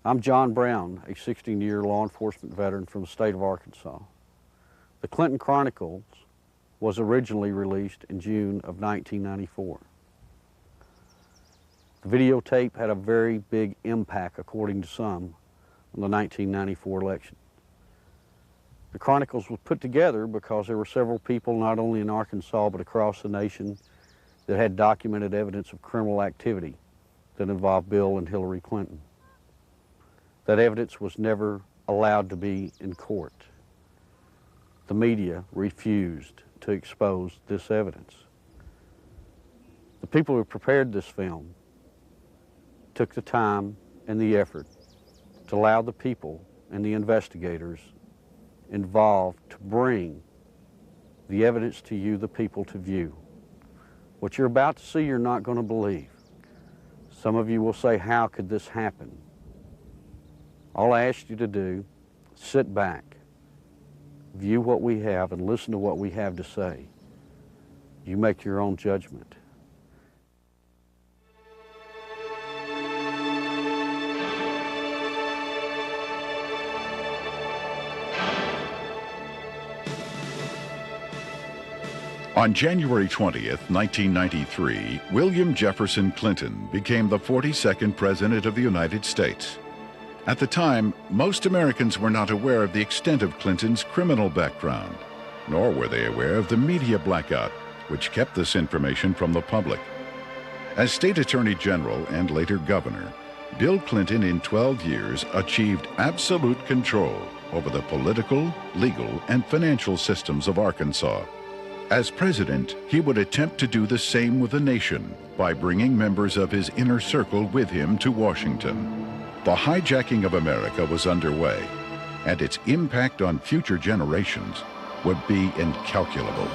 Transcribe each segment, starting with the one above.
I'm John Brown, a 16-year law enforcement veteran from the state of Arkansas. The Clinton Chronicles was originally released in June of 1994. The videotape had a very big impact, according to some, on the 1994 election. The Chronicles was put together because there were several people, not only in Arkansas but across the nation, that had documented evidence of criminal activity that involved Bill and Hillary Clinton. That evidence was never allowed to be in court. The media refused to expose this evidence. The people who prepared this film took the time and the effort to allow the people and the investigators involved to bring the evidence to you, the people, to view. What you're about to see, you're not going to believe. Some of you will say, how could this happen? All I ask you to do, sit back, view what we have, and listen to what we have to say. You make your own judgment. On January 20th, 1993, William Jefferson Clinton became the 42nd President of the United States. At the time, most Americans were not aware of the extent of Clinton's criminal background, nor were they aware of the media blackout, which kept this information from the public. As State Attorney General and later Governor, Bill Clinton in 12 years achieved absolute control over the political, legal, and financial systems of Arkansas. As president, he would attempt to do the same with the nation by bringing members of his inner circle with him to Washington. The hijacking of America was underway, and its impact on future generations would be incalculable.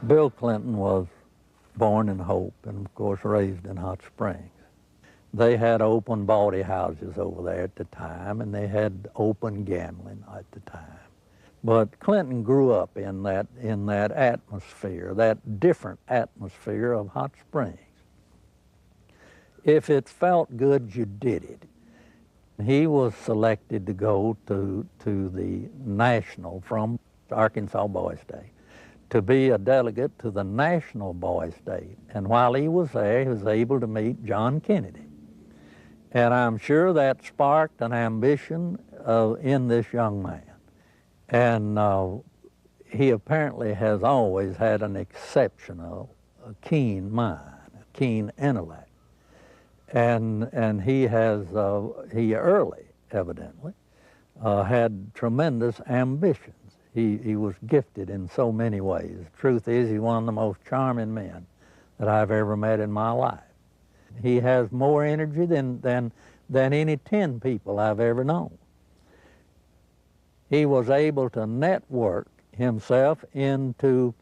Bill Clinton was born in Hope and, of course, raised in Hot Springs. They had open bawdy houses over there at the time, and they had open gambling at the time. But Clinton grew up in that atmosphere, that different atmosphere of Hot Springs. If it felt good, you did it. He was selected to go to the national, from Arkansas Boys Day, to be a delegate to the National Boys Day. And while he was there, he was able to meet John Kennedy. And I'm sure that sparked an ambition in this young man. And he apparently has always had an exceptional, keen mind, a keen intellect. And he early, evidently, had tremendous ambition. He was gifted in so many ways. The truth is, he's one of the most charming men that I've ever met in my life. He has more energy than any 10 people I've ever known. He was able to network himself into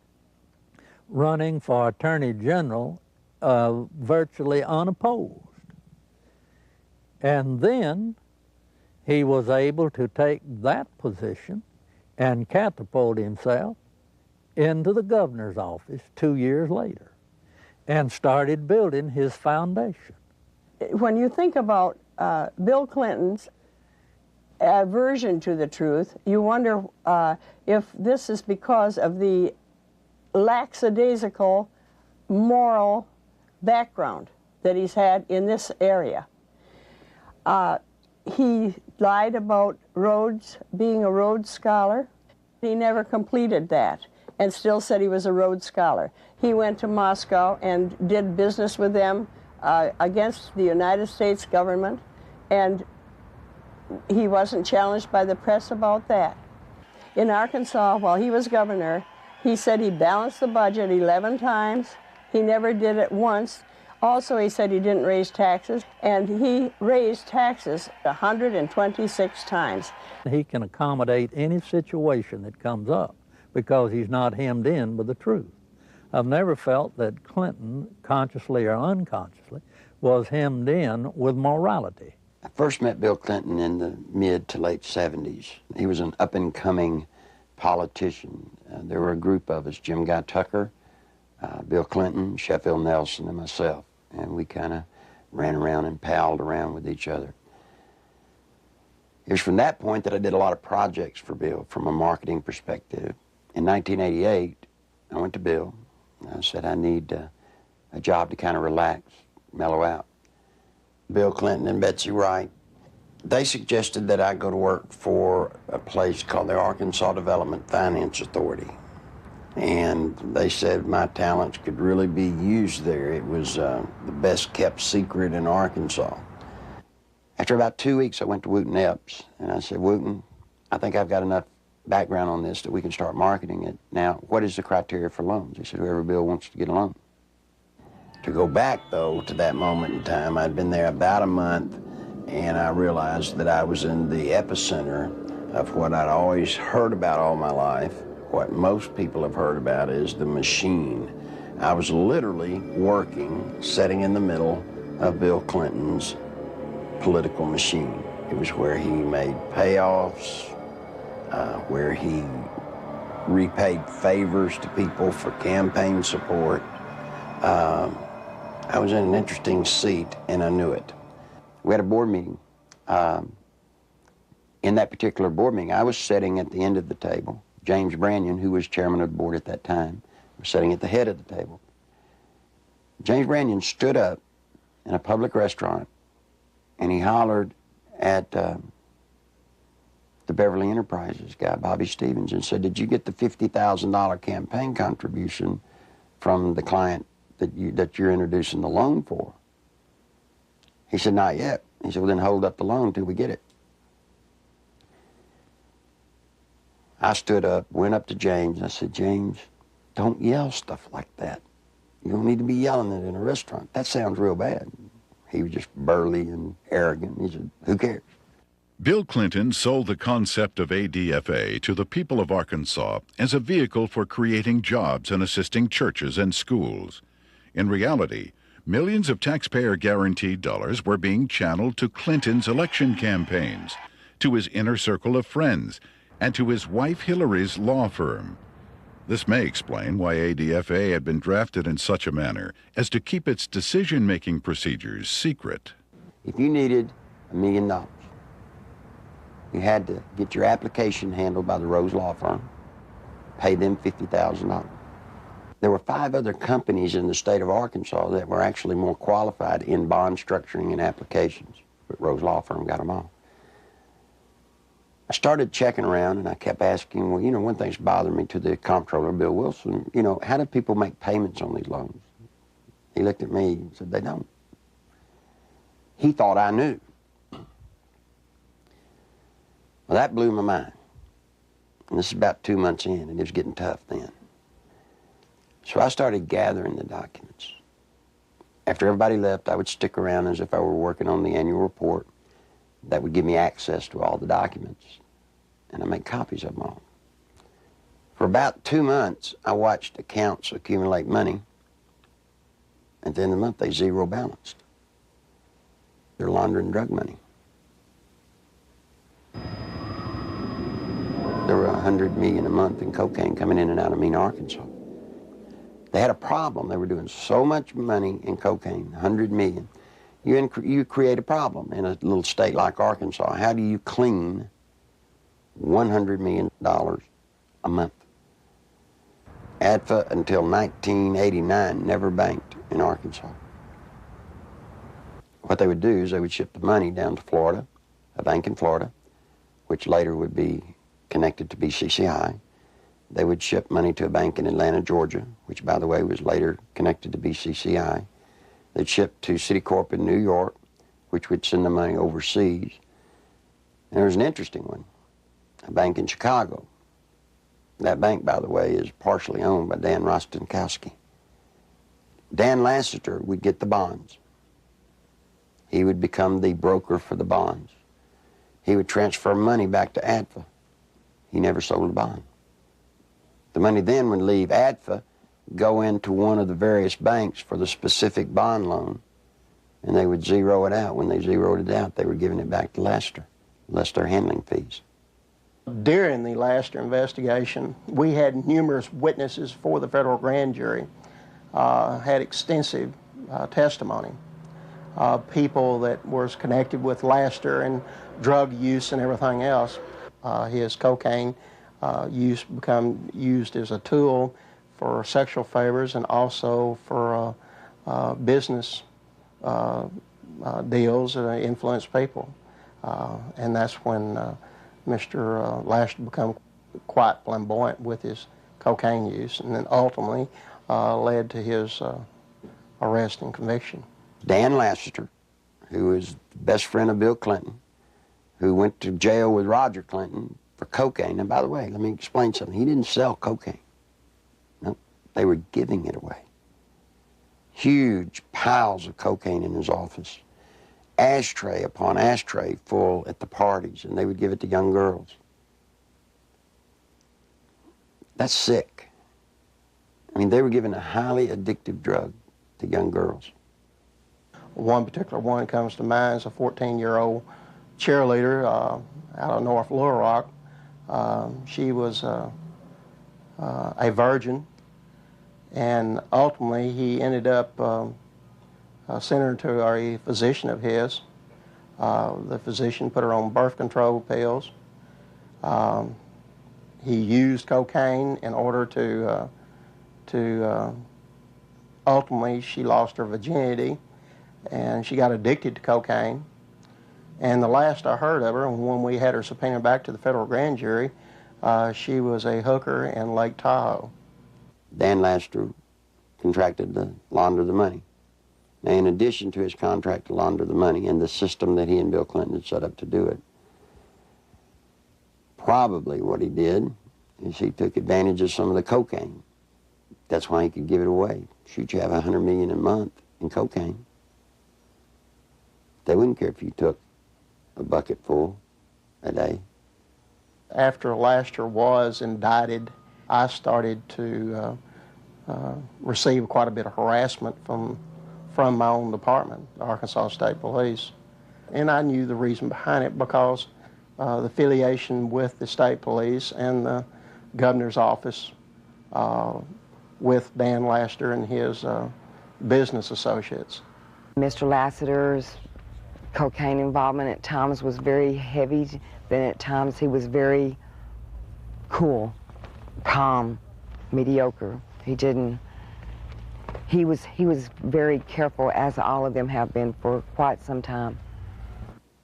running for Attorney General virtually unopposed. And then he was able to take that position and catapult himself into the governor's office 2 years later and started building his foundation. When you think about Bill Clinton's aversion to the truth, you wonder if this is because of the lackadaisical moral background that he's had in this area. He lied about Rhodes, being a Rhodes Scholar. He never completed that and still said he was a Rhodes Scholar. He went to Moscow and did business with them against the United States government, and he wasn't challenged by the press about that. In Arkansas, while he was governor, he said he balanced the budget 11 times. He never did it once. Also, he said he didn't raise taxes, and he raised taxes 126 times. He can accommodate any situation that comes up because he's not hemmed in with the truth. I've never felt that Clinton, consciously or unconsciously, was hemmed in with morality. I first met Bill Clinton in the mid to late 70s. He was an up-and-coming politician. There were a group of us, Jim Guy Tucker, Bill Clinton, Sheffield Nelson, and myself. And we kind of ran around and palled around with each other. It was from that point that I did a lot of projects for Bill from a marketing perspective. In 1988, I went to Bill. I said, I need a job to kind of relax, mellow out. Bill Clinton and Betsy Wright, they suggested that I go to work for a place called the Arkansas Development Finance Authority. And they said my talents could really be used there. It was the best kept secret in Arkansas. After about 2 weeks, I went to Wooten Epps, and I said, Wooten, I think I've got enough background on this that we can start marketing it. Now, what is the criteria for loans? He said, whoever Bill wants to get a loan. To go back, though, to that moment in time, I'd been there about a month, and I realized that I was in the epicenter of what I'd always heard about all my life. What most people have heard about is the machine. I was literally working, sitting in the middle of Bill Clinton's political machine. It was where he made payoffs, where he repaid favors to people for campaign support. I was in an interesting seat, and I knew it. We had a board meeting. In that particular board meeting, I was sitting at the end of the table. James Brannion, who was chairman of the board at that time, was sitting at the head of the table. James Brannion stood up in a public restaurant, and he hollered at the Beverly Enterprises guy, Bobby Stevens, and said, did you get the $50,000 campaign contribution from the client that you're introducing the loan for? He said, not yet. He said, well, then hold up the loan till we get it. I stood up, went up to James, and I said, James, don't yell stuff like that. You don't need to be yelling it in a restaurant. That sounds real bad. He was just burly and arrogant. He said, who cares? Bill Clinton sold the concept of ADFA to the people of Arkansas as a vehicle for creating jobs and assisting churches and schools. In reality, millions of taxpayer-guaranteed dollars were being channeled to Clinton's election campaigns, to his inner circle of friends, and to his wife Hillary's law firm. This may explain why ADFA had been drafted in such a manner as to keep its decision-making procedures secret. If you needed $1 million, you had to get your application handled by the Rose Law Firm, pay them $50,000. There were 5 other companies in the state of Arkansas that were actually more qualified in bond structuring and applications, but Rose Law Firm got them all. I started checking around, and I kept asking, well, you know, one thing's bothering me to the comptroller, Bill Wilson, you know, how do people make payments on these loans? He looked at me and said, they don't. He thought I knew. Well, that blew my mind. And this is about 2 months in, and it was getting tough then. So I started gathering the documents. After everybody left, I would stick around as if I were working on the annual report. That would give me access to all the documents, and I make copies of them all. For about 2 months, I watched accounts accumulate money. At the end of the month, they zero balanced. They're laundering drug money. There were $100 million a month in cocaine coming in and out of Mena, Arkansas. They had a problem. They were doing so much money in cocaine, $100 million. You create a problem in a little state like Arkansas. How do you clean $100 million a month? ADFA until 1989 never banked in Arkansas. What they would do is they would ship the money down to Florida, a bank in Florida, which later would be connected to BCCI. They would ship money to a bank in Atlanta, Georgia, which, by the way, was later connected to BCCI. They'd ship to Citicorp in New York, which would send the money overseas. And there was an interesting one, a bank in Chicago. That bank, by the way, is partially owned by Dan Rostenkowski. Dan Lassiter would get the bonds. He would become the broker for the bonds. He would transfer money back to ADFA. He never sold a bond. The money then would leave ADFA, go into one of the various banks for the specific bond loan, and they would zero it out. When they zeroed it out, they were giving it back to Lassiter, less their handling fees. During the Lassiter investigation, we had numerous witnesses for the federal grand jury, had extensive testimony. People that was connected with Lassiter and drug use and everything else. His cocaine use become used as a tool for sexual favors and also for business deals that influence people. And that's when Mr. Lassiter became quite flamboyant with his cocaine use, and then ultimately led to his arrest and conviction. Dan Lassiter, who was the best friend of Bill Clinton, who went to jail with Roger Clinton for cocaine. And by the way, let me explain something. He didn't sell cocaine. No, they were giving it away. Huge piles of cocaine in his office. Ashtray upon ashtray full at the parties, and they would give it to young girls. That's sick. I mean, they were giving a highly addictive drug to young girls. One particular one comes to mind is a 14-year-old cheerleader out of North Little Rock. She was a virgin, and ultimately he ended up sending her to a physician of his. The physician put her on birth control pills. He used cocaine in order to ultimately she lost her virginity, and she got addicted to cocaine. And the last I heard of her, when we had her subpoenaed back to the federal grand jury, she was a hooker in Lake Tahoe. Dan Lassiter contracted to launder the money. Now, in addition to his contract to launder the money and the system that he and Bill Clinton had set up to do it, probably what he did is he took advantage of some of the cocaine. That's why he could give it away. Shoot, you have $100 million a month in cocaine. They wouldn't care if you took a bucket full a day. After Lassiter was indicted, I started to receive quite a bit of harassment from my own department, the Arkansas State Police. And I knew the reason behind it because the affiliation with the state police and the governor's office with Dan Lassiter and his business associates. Mr. Lassiter's cocaine involvement at times was very heavy, then at times he was very cool, calm, mediocre. He was very careful, as all of them have been for quite some time.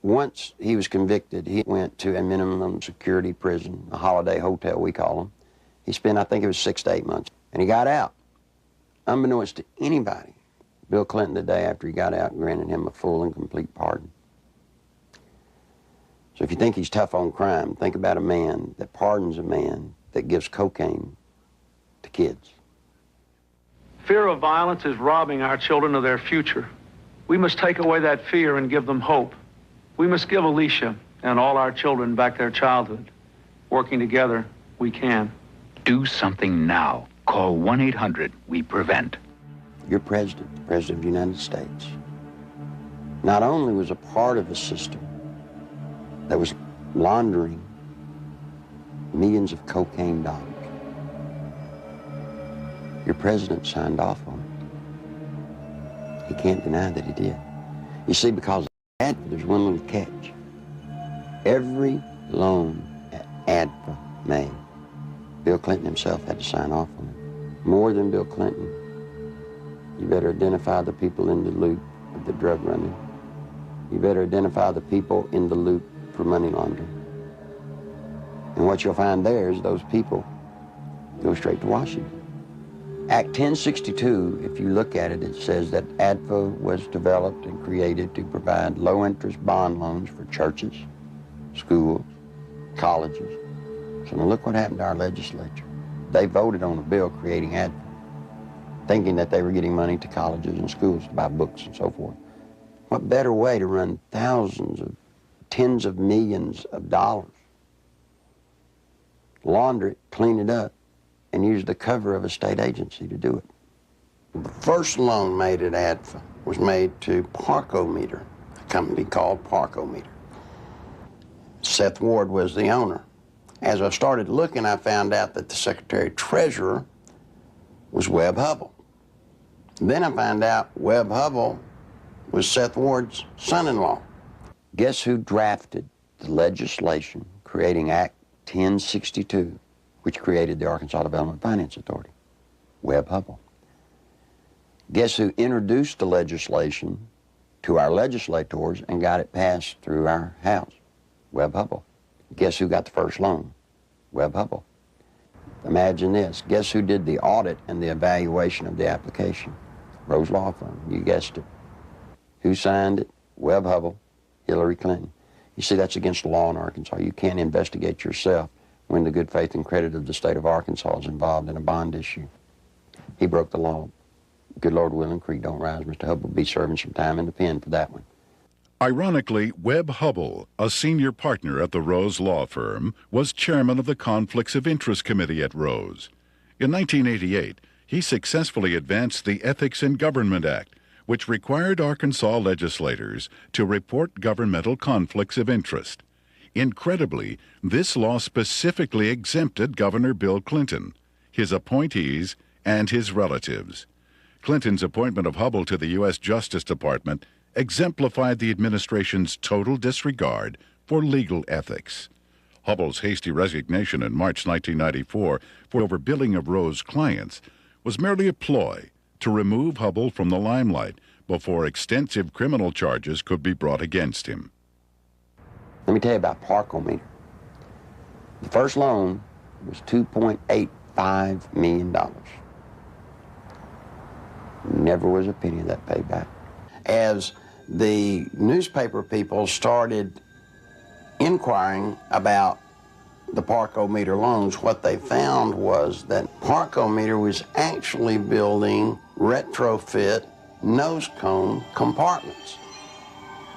Once he was convicted, he went to a minimum security prison, a holiday hotel we call them. He spent, I think it was 6 to 8 months, and he got out. Unbeknownst to anybody, Bill Clinton, the day after he got out, granted him a full and complete pardon. So if you think he's tough on crime, think about a man that pardons a man that gives cocaine to kids. Fear of violence is robbing our children of their future. We must take away that fear and give them hope. We must give Alicia and all our children back their childhood. Working together, we can. Do something now. Call 1-800-WE-PREVENT. Your president, the President of the United States, not only was a part of a system that was laundering millions of cocaine dollars, your president signed off on it. He can't deny that he did. You see, because of that, there's one little catch. Every loan that ADFA made, Bill Clinton himself had to sign off on it. More than Bill Clinton, you better identify the people in the loop of the drug running. You better identify the people in the loop for money laundering. And what you'll find there is those people go straight to Washington. Act 1062, if you look at it, it says that ADFA was developed and created to provide low-interest bond loans for churches, schools, colleges. So now look what happened to our legislature. They voted on a bill creating ADFA. thinking that they were getting money to colleges and schools to buy books and so forth. What better way to run thousands of, tens of millions of dollars, launder it, clean it up, and use the cover of a state agency to do it. The first loan made at ADFA was made to Parkometer, a company called Parkometer. Seth Ward was the owner. As I started looking, I found out that the Secretary-Treasurer was Webb Hubbell. Then I found out Webb Hubbell was Seth Ward's son-in-law. Guess who drafted the legislation creating Act 1062, which created the Arkansas Development Finance Authority? Webb Hubbell. Guess who introduced the legislation to our legislators and got it passed through our House? Webb Hubbell. Guess who got the first loan? Webb Hubbell. Imagine this. Guess who did the audit and the evaluation of the application? Rose Law Firm. You guessed it. Who signed it? Webb Hubbell, Hillary Clinton. You see, that's against the law in Arkansas. You can't investigate yourself when the good faith and credit of the state of Arkansas is involved in a bond issue. He broke the law. Good Lord willing, creek don't rise. Mr. Hubbell will be serving some time in the pen for that one. Ironically, Webb Hubbell, a senior partner at the Rose Law Firm, was chairman of the Conflicts of Interest Committee at Rose. In 1988, he successfully advanced the Ethics in Government Act, which required Arkansas legislators to report governmental conflicts of interest. Incredibly, this law specifically exempted Governor Bill Clinton, his appointees, and his relatives. Clinton's appointment of Hubbell to the U.S. Justice Department exemplified the administration's total disregard for legal ethics. Hubbell's hasty resignation in March 1994 for overbilling of Rose clients was merely a ploy to remove Hubbell from the limelight before extensive criminal charges could be brought against him. Let me tell you about Parkometer. The first loan was $2.85 million. Never was a penny of that paid back. As the newspaper people started inquiring about the Parkometer loans, what they found was that Parkometer was actually building retrofit nose cone compartments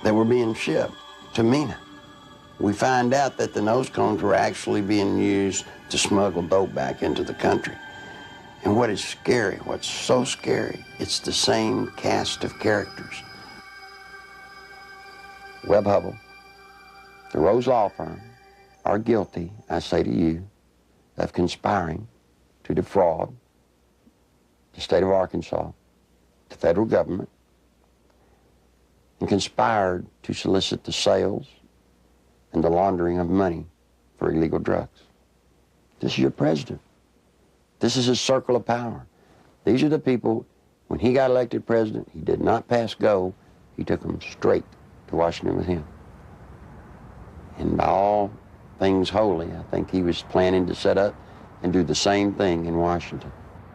that were being shipped to MENA. We find out that the nose cones were actually being used to smuggle dope back into the country. And what is scary, what's so scary, it's the same cast of characters. Webb Hubbell, the Rose Law Firm, are guilty, I say to you, of conspiring to defraud the state of Arkansas, the federal government, and conspired to solicit the sales and the laundering of money for illegal drugs. This is your president. This is his circle of power. These are the people, when he got elected president, he did not pass go. He took them straight to Washington with him. And by all things holy, I think he was planning to set up and do the same thing in Washington.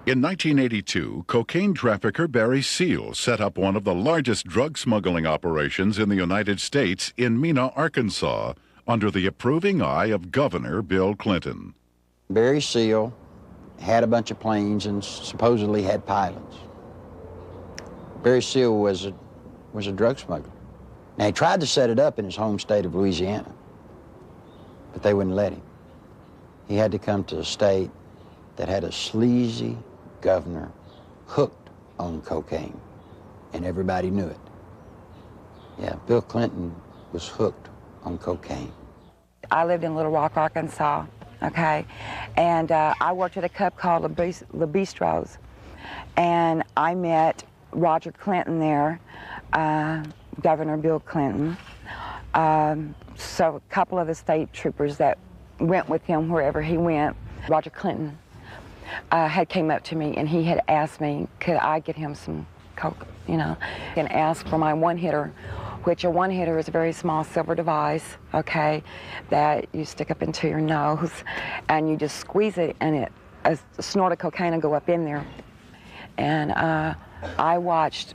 In 1982, cocaine trafficker Barry Seal set up one of the largest drug smuggling operations in the United States in Mena, Arkansas, under the approving eye of Governor Bill Clinton. Barry Seal had a bunch of planes and supposedly had pilots. Barry Seal was a drug smuggler. Now, he tried to set it up in his home state of Louisiana, but they wouldn't let him. He had to come to a state that had a sleazy governor hooked on cocaine, and everybody knew it. Yeah, Bill Clinton was hooked on cocaine. I lived in Little Rock, Arkansas, okay? And I worked at a club called Le Bistro's, and I met Roger Clinton there, Governor Bill Clinton, so a couple of the state troopers that went with him wherever he went. Roger Clinton had came up to me and he had asked me, could I get him some coke, you know, and asked for my one-hitter, which a one-hitter is a very small silver device, okay, that you stick up into your nose and you just squeeze it and a snort of cocaine will go up in there. And I watched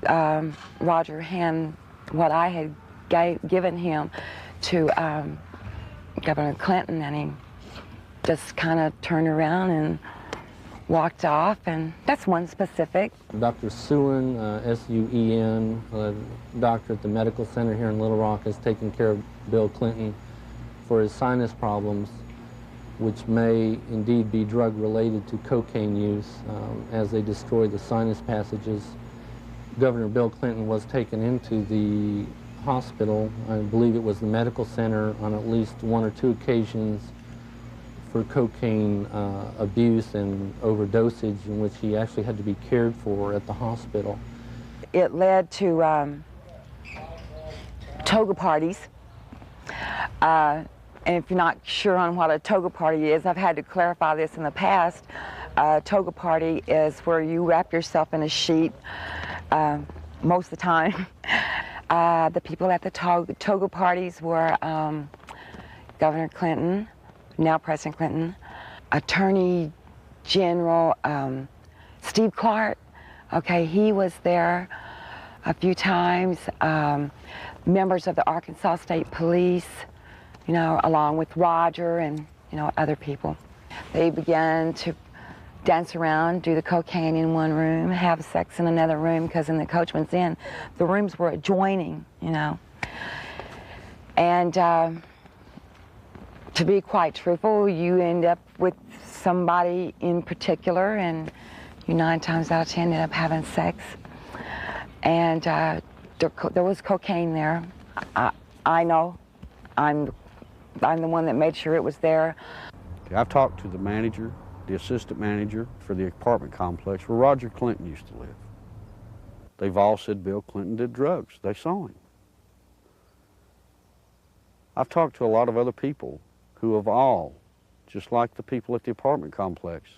Roger hand what I had given him to Governor Clinton, and he just kind of turned around and walked off, and that's one specific. Dr. Suen, S-U-E-N, a doctor at the medical center here in Little Rock, has taken care of Bill Clinton for his sinus problems, which may indeed be drug-related to cocaine use as they destroy the sinus passages. Governor Bill Clinton was taken into the hospital, I believe it was the medical center, on at least one or two occasions for cocaine abuse and overdosage, in which he actually had to be cared for at the hospital. It led to toga parties. And if you're not sure on what a toga party is, I've had to clarify this in the past. A toga party is where you wrap yourself in a sheet most of the time. The people at the toga parties were Governor Clinton, now President Clinton, Attorney General Steve Clark. Okay, he was there a few times. Members of the Arkansas State Police, you know, along with Roger and, you know, other people. They began to dance around, do the cocaine in one room, have sex in another room, because in the Coachman's Inn, the rooms were adjoining, you know. And to be quite truthful, you end up with somebody in particular, and you 9 times out of 10 end up having sex. And there was cocaine there. I know. I'm the one that made sure it was there. I've talked to the manager, the assistant manager for the apartment complex where Roger Clinton used to live. They've all said Bill Clinton did drugs. They saw him. I've talked to a lot of other people who have all, just like the people at the apartment complex,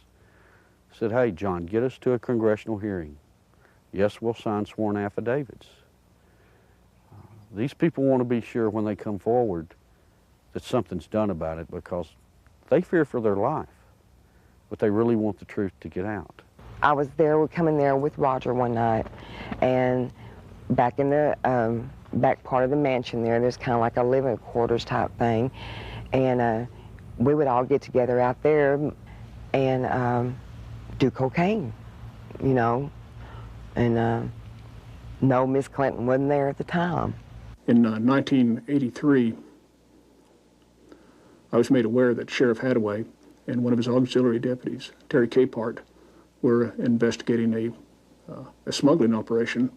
said, hey, John, get us to a congressional hearing. Yes, we'll sign sworn affidavits. These people want to be sure when they come forward that something's done about it, because they fear for their life, but they really want the truth to get out. I was there, coming there with Roger one night, and back in the back part of the mansion there's kind of like a living quarters type thing, and we would all get together out there and do cocaine, you know, and no, Miss Clinton wasn't there at the time. In 1983, I was made aware that Sheriff Hadaway and one of his auxiliary deputies, Terry Capehart, were investigating a smuggling operation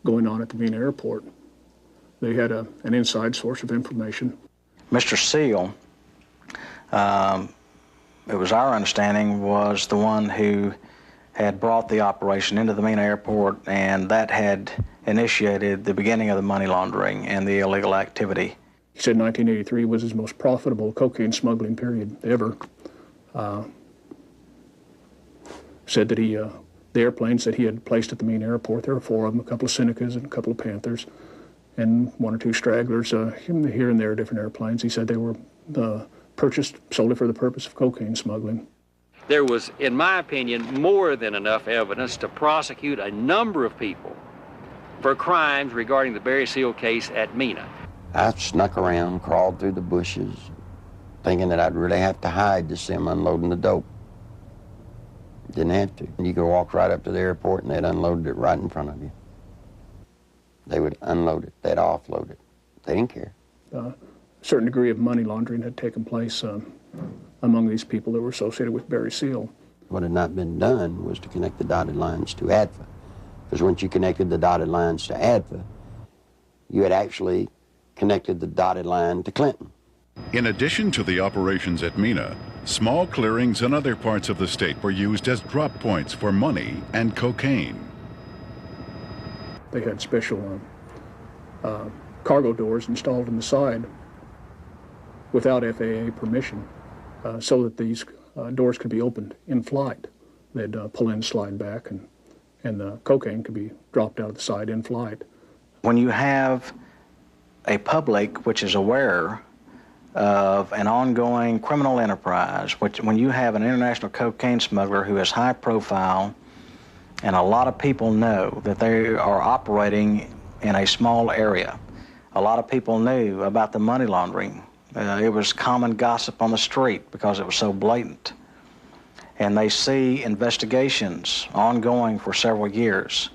going on at the Mena Airport. They had an inside source of information. Mr. Seal, it was our understanding, was the one who had brought the operation into the Mena Airport, and that had initiated the beginning of the money laundering and the illegal activity. He said 1983 was his most profitable cocaine smuggling period ever. Said that the airplanes that he had placed at the Mena Airport, there were 4 of them, a couple of Senecas and a couple of Panthers, and 1 or 2 stragglers here and there, different airplanes. He said they were purchased solely for the purpose of cocaine smuggling. There was, in my opinion, more than enough evidence to prosecute a number of people for crimes regarding the Barry Seal case at Mena. I snuck around, crawled through the bushes, thinking that I'd really have to hide to see them unloading the dope. Didn't have to. You could walk right up to the airport and they'd unload it right in front of you. They would unload it, they'd offload it. They didn't care. A certain degree of money laundering had taken place among these people that were associated with Barry Seal. What had not been done was to connect the dotted lines to ADFA. Because once you connected the dotted lines to ADFA, you had actually connected the dotted line to Clinton. In addition to the operations at Mena, small clearings in other parts of the state were used as drop points for money and cocaine. They had special cargo doors installed in the side without FAA permission, so that these doors could be opened in flight. They'd pull in, slide back, and the cocaine could be dropped out of the side in flight. When you have a public which is aware of an ongoing criminal enterprise, when you have an international cocaine smuggler who is high profile, and a lot of people know that they are operating in a small area. A lot of people knew about the money laundering. It was common gossip on the street because it was so blatant. and they see investigations ongoing for several years,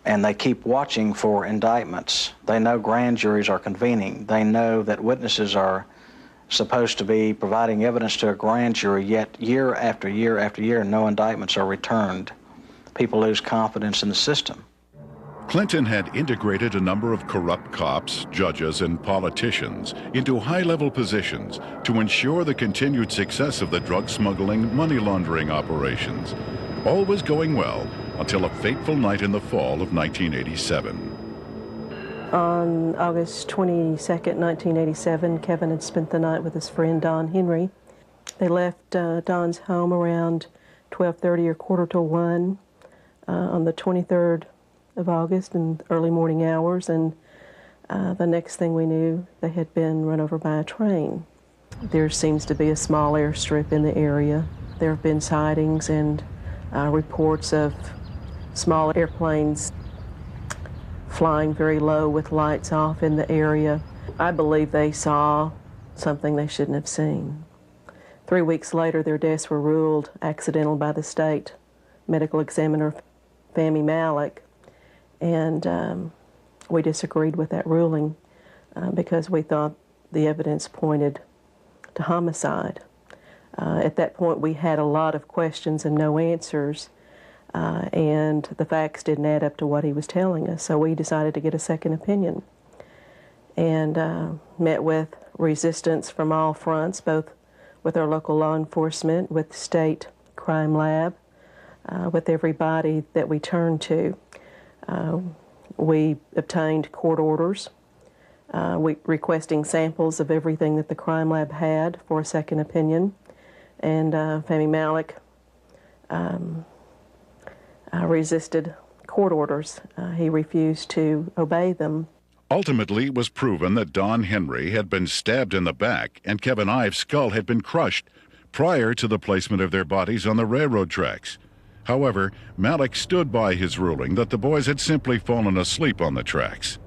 and they keep watching for indictments. They know grand juries are convening. They know that witnesses are supposed to be providing evidence to a grand jury, yet year after year after year, no indictments are returned. People lose confidence in the system. Clinton had integrated a number of corrupt cops, judges, and politicians into high-level positions to ensure the continued success of the drug smuggling, money laundering operations. All was going well until a fateful night in the fall of 1987. On August 22nd, 1987, Kevin had spent the night with his friend Don Henry. They left Don's home around 12:30 or quarter to 1 on the 23rd of August in early morning hours, and the next thing we knew, they had been run over by a train. There seems to be a small airstrip in the area. There have been sightings and reports of small airplanes flying very low with lights off in the area. I believe they saw something they shouldn't have seen. 3 weeks later, their deaths were ruled accidental by the state medical examiner, Fahmy Malek, and we disagreed with that ruling because we thought the evidence pointed to homicide. At that point, we had a lot of questions and no answers, and the facts didn't add up to what he was telling us, so we decided to get a second opinion and met with resistance from all fronts, both with our local law enforcement, with the state crime lab, with everybody that we turned to. We obtained court orders requesting samples of everything that the crime lab had for a second opinion, and Fahmy Malek resisted court orders. He refused to obey them. Ultimately, it was proven that Don Henry had been stabbed in the back and Kevin Ives' skull had been crushed prior to the placement of their bodies on the railroad tracks. However, Malek stood by his ruling that the boys had simply fallen asleep on the tracks.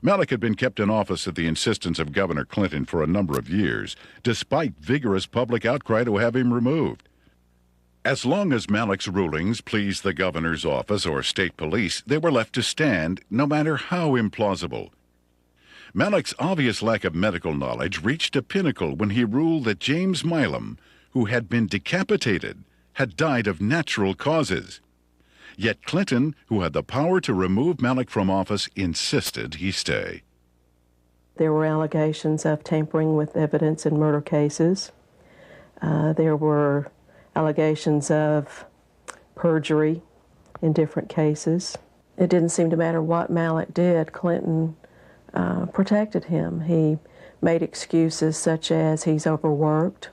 Malek had been kept in office at the insistence of Governor Clinton for a number of years, despite vigorous public outcry to have him removed. As long as Malek's rulings pleased the governor's office or state police, they were left to stand, no matter how implausible. Malek's obvious lack of medical knowledge reached a pinnacle when he ruled that James Milam, who had been decapitated, had died of natural causes. Yet Clinton, who had the power to remove Malek from office, insisted he stay. There were allegations of tampering with evidence in murder cases. There were allegations of perjury in different cases. It didn't seem to matter what Malek did, Clinton protected him. He made excuses such as he's overworked,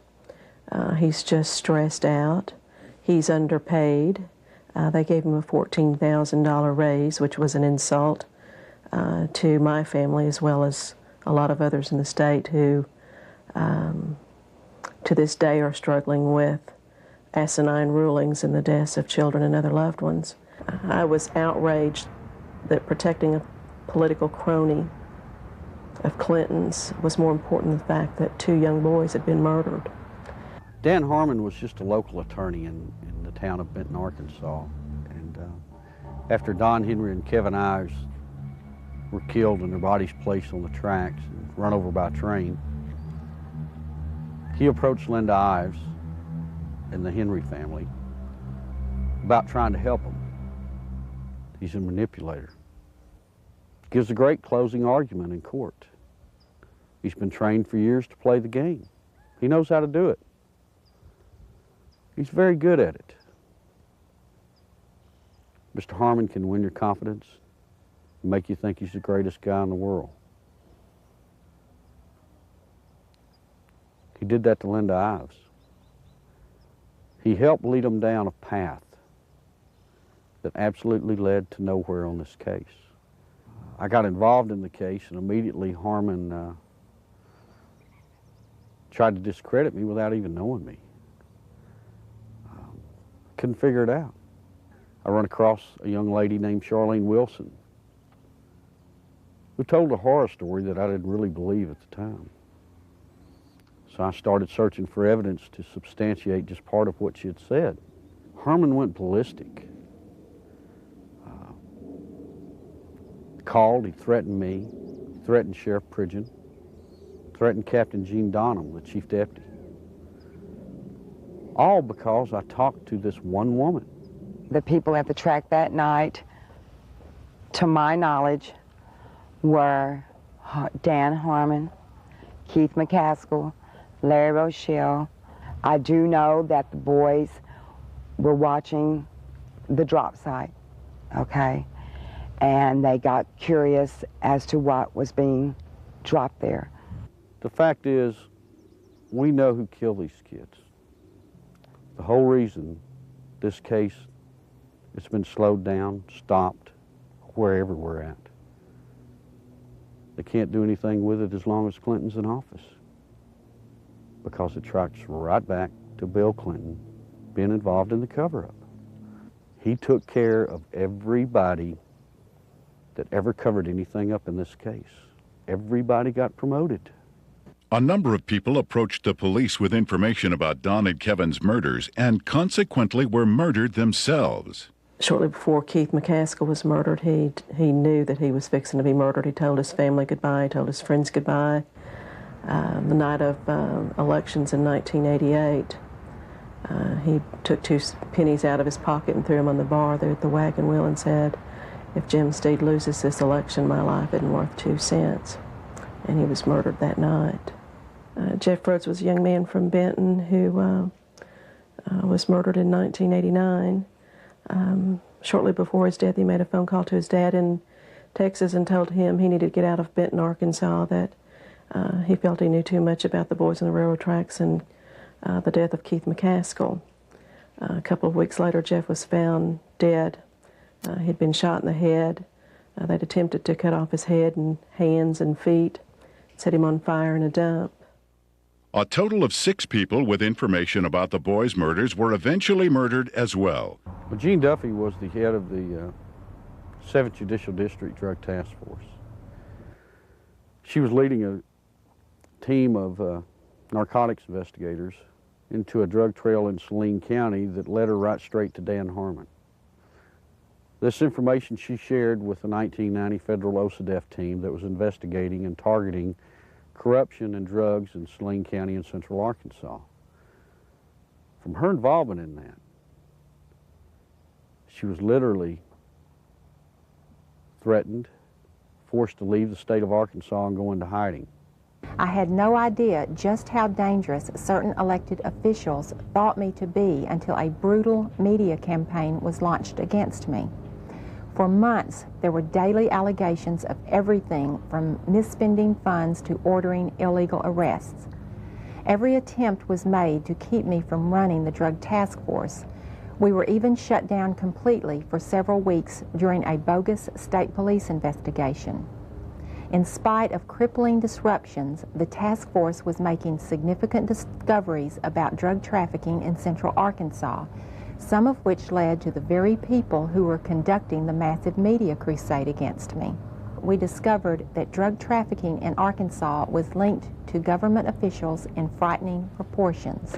he's just stressed out, he's underpaid. They gave him a $14,000 raise, which was an insult to my family as well as a lot of others in the state who to this day are struggling with asinine rulings in the deaths of children and other loved ones. I was outraged that protecting a political crony of Clinton's was more important than the fact that 2 young boys had been murdered. Dan Harmon was just a local attorney in the town of Benton, Arkansas. And after Don Henry and Kevin Ives were killed and their bodies placed on the tracks and run over by a train, he approached Linda Ives and the Henry family about trying to help them. He's a manipulator. Gives a great closing argument in court. He's been trained for years to play the game. He knows how to do it. He's very good at it. Mr. Harmon can win your confidence and make you think he's the greatest guy in the world. He did that to Linda Ives. He helped lead them down a path that absolutely led to nowhere on this case. I got involved in the case, and immediately Harmon tried to discredit me without even knowing me. Couldn't figure it out. I run across a young lady named Charlene Wilson who told a horror story that I didn't really believe at the time. So I started searching for evidence to substantiate just part of what she had said. Herman went ballistic. Called, he threatened me, threatened Sheriff Pridgeon, threatened Captain Gene Donham, the chief deputy. All because I talked to this one woman. The people at the track that night, to my knowledge, were Dan Harmon, Keith McCaskill, Larry Rochelle. I do know that the boys were watching the drop site, okay? And they got curious as to what was being dropped there. The fact is, we know who killed these kids. The whole reason this case, it's been slowed down, stopped, wherever we're at. They can't do anything with it as long as Clinton's in office, because it tracks right back to Bill Clinton being involved in the cover-up. He took care of everybody that ever covered anything up in this case. Everybody got promoted. A number of people approached the police with information about Don and Kevin's murders and consequently were murdered themselves. Shortly before Keith McCaskill was murdered, he knew that he was fixing to be murdered. He told his family goodbye, he told his friends goodbye. The night of elections in 1988, he took 2 pennies out of his pocket and threw them on the bar there at the Wagon Wheel and said, "If Jim Steed loses this election, my life isn't worth 2 cents." And he was murdered that night. Jeff Rhodes was a young man from Benton who was murdered in 1989. Shortly before his death, he made a phone call to his dad in Texas and told him he needed to get out of Benton, Arkansas, that he felt he knew too much about the boys on the railroad tracks and the death of Keith McCaskill. A couple of weeks later, Jeff was found dead. He'd been shot in the head. They'd attempted to cut off his head and hands and feet, set him on fire in a dump. A total of 6 people with information about the boys' murders were eventually murdered as well. Well, Jean Duffy was the head of the 7th Judicial District Drug Task Force. She was leading a team of narcotics investigators into a drug trail in Saline County that led her right straight to Dan Harmon. This information she shared with the 1990 federal OCDEF team that was investigating and targeting corruption and drugs in Saline County in central Arkansas. From her involvement in that, she was literally threatened, forced to leave the state of Arkansas and go into hiding. I had no idea just how dangerous certain elected officials thought me to be until a brutal media campaign was launched against me. For months, there were daily allegations of everything from misspending funds to ordering illegal arrests. Every attempt was made to keep me from running the drug task force. We were even shut down completely for several weeks during a bogus state police investigation. In spite of crippling disruptions, the task force was making significant discoveries about drug trafficking in central Arkansas, some of which led to the very people who were conducting the massive media crusade against me. We discovered that drug trafficking in Arkansas was linked to government officials in frightening proportions.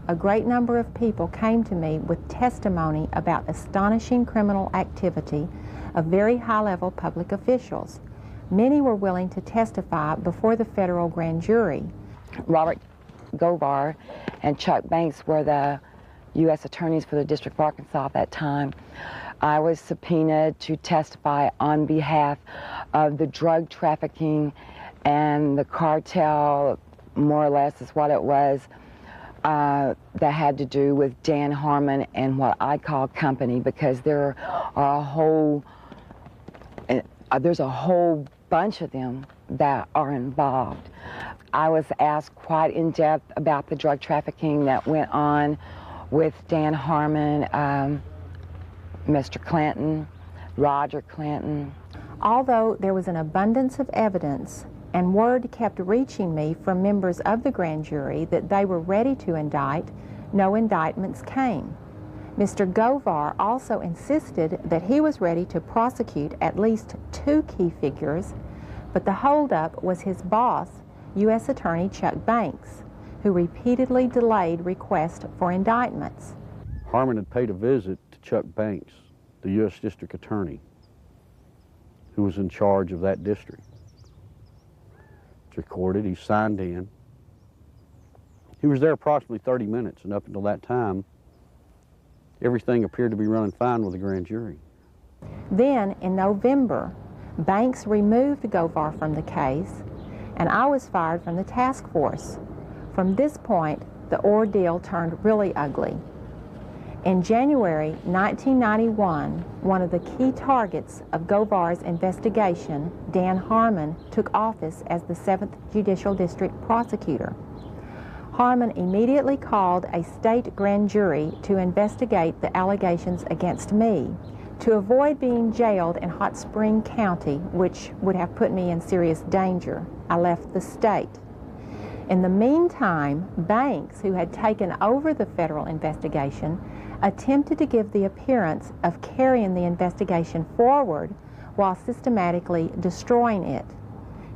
A great number of people came to me with testimony about astonishing criminal activity of very high-level public officials. Many were willing to testify before the federal grand jury. Robert Govar and Chuck Banks were the U.S. attorneys for the District of Arkansas at that time. I was subpoenaed to testify on behalf of the drug trafficking and the cartel, more or less is what it was, that had to do with Dan Harmon and what I call company, because there are there's a whole bunch of them that are involved. I was asked quite in depth about the drug trafficking that went on with Dan Harmon, Mr. Clinton, Roger Clinton. Although there was an abundance of evidence and word kept reaching me from members of the grand jury that they were ready to indict, no indictments came. Mr. Govar also insisted that he was ready to prosecute at least 2 key figures, but the holdup was his boss, U.S. Attorney Chuck Banks. who repeatedly delayed requests for indictments. Harmon had paid a visit to Chuck Banks, the U.S. District Attorney, who was in charge of that district. It's recorded, he signed in. He was there approximately 30 minutes, and up until that time, everything appeared to be running fine with the grand jury. Then, in November, Banks removed Govar from the case, and I was fired from the task force. From this point, the ordeal turned really ugly. In January 1991, one of the key targets of Govar's investigation, Dan Harmon, took office as the 7th Judicial District Prosecutor. Harmon immediately called a state grand jury to investigate the allegations against me. To avoid being jailed in Hot Spring County, which would have put me in serious danger, I left the state. In the meantime, Banks, who had taken over the federal investigation, attempted to give the appearance of carrying the investigation forward while systematically destroying it.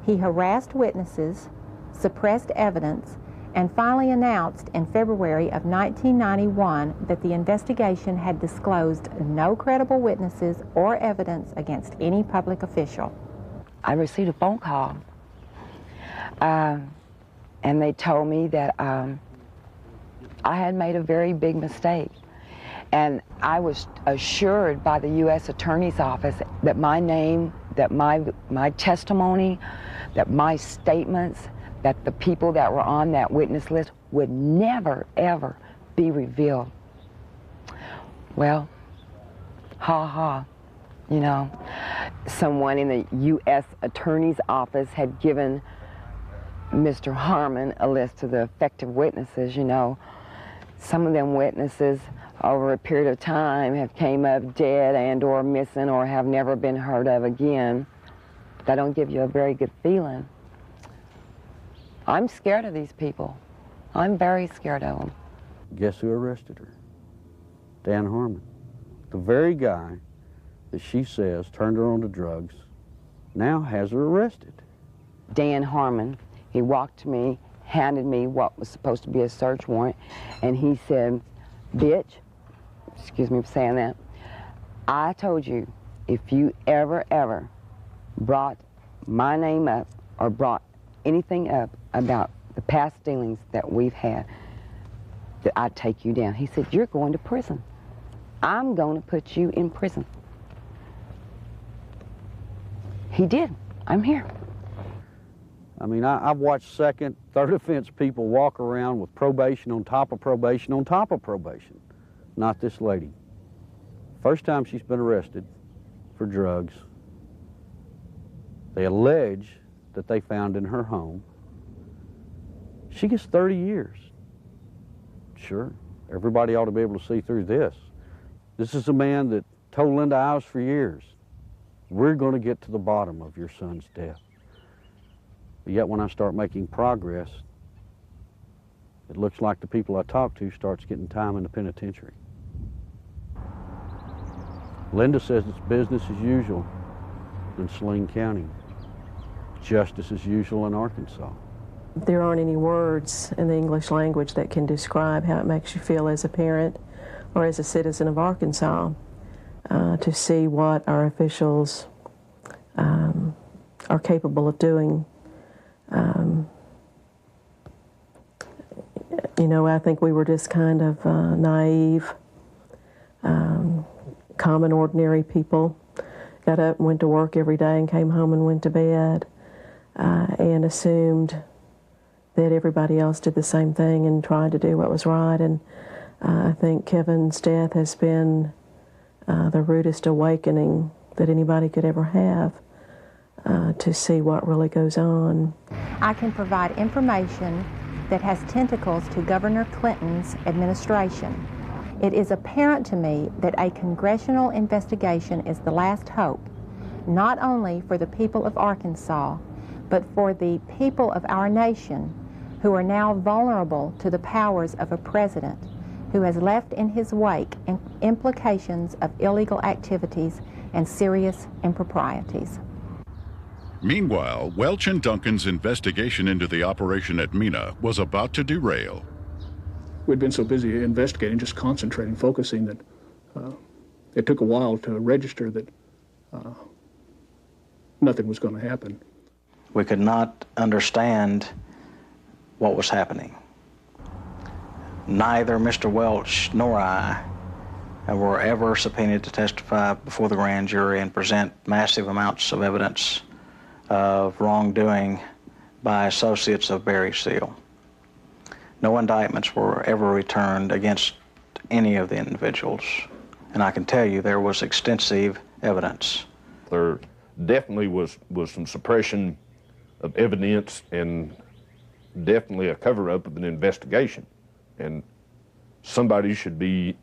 He harassed witnesses, suppressed evidence, and finally announced in February of 1991 that the investigation had disclosed no credible witnesses or evidence against any public official. I received a phone call, and they told me that I had made a very big mistake. And I was assured by the U.S. Attorney's Office that my name, that my testimony, that my statements, that the people that were on that witness list would never, ever be revealed. Well, you know. Someone in the U.S. Attorney's Office had given Mr. Harmon a list of the effective witnesses, you know. Some of them witnesses over a period of time have came up dead and or missing or have never been heard of again. That don't give you a very good feeling. I'm scared of these people. I'm very scared of them. Guess who arrested her? Dan Harmon. The very guy that she says turned her on to drugs now has her arrested. Dan Harmon, he walked to me, handed me what was supposed to be a search warrant, and he said, "Bitch," excuse me for saying that, "I told you if you ever brought my name up or brought anything up about the past dealings that we've had, that I'd take you down." He said, "You're going to prison. I'm going to put you in prison." He did. I'm here. I mean, I've watched second, third offense people walk around with probation on top of probation on top of probation. Not this lady. First time she's been arrested for drugs. They allege that they found in her home. She gets 30 years. Sure, everybody ought to be able to see through this. This is a man that told Linda Ives for years, "We're going to get to the bottom of your son's death." But yet when I start making progress, it looks like the people I talk to starts getting time in the penitentiary. Linda says it's business as usual in Saline County, justice as usual in Arkansas. There aren't any words in the English language that can describe how it makes you feel as a parent or as a citizen of Arkansas to see what our officials are capable of doing. You know, I think we were just kind of naive, common, ordinary people. Got up and went to work every day and came home and went to bed and assumed that everybody else did the same thing and tried to do what was right. And I think Kevin's death has been the rudest awakening that anybody could ever have to see what really goes on. I can provide information that has tentacles to Governor Clinton's administration. It is apparent to me that a congressional investigation is the last hope, not only for the people of Arkansas, but for the people of our nation who are now vulnerable to the powers of a president who has left in his wake implications of illegal activities and serious improprieties. Meanwhile, Welch and Duncan's investigation into the operation at Mina was about to derail. We'd been so busy investigating, just concentrating, focusing, that it took a while to register that nothing was going to happen. We could not understand what was happening. Neither Mr. Welch nor I were ever subpoenaed to testify before the grand jury and present massive amounts of evidence of wrongdoing by associates of Barry Seal. No indictments were ever returned against any of the individuals, and I can tell you there was extensive evidence. There definitely was some suppression of evidence and definitely a cover-up of an investigation, and somebody should be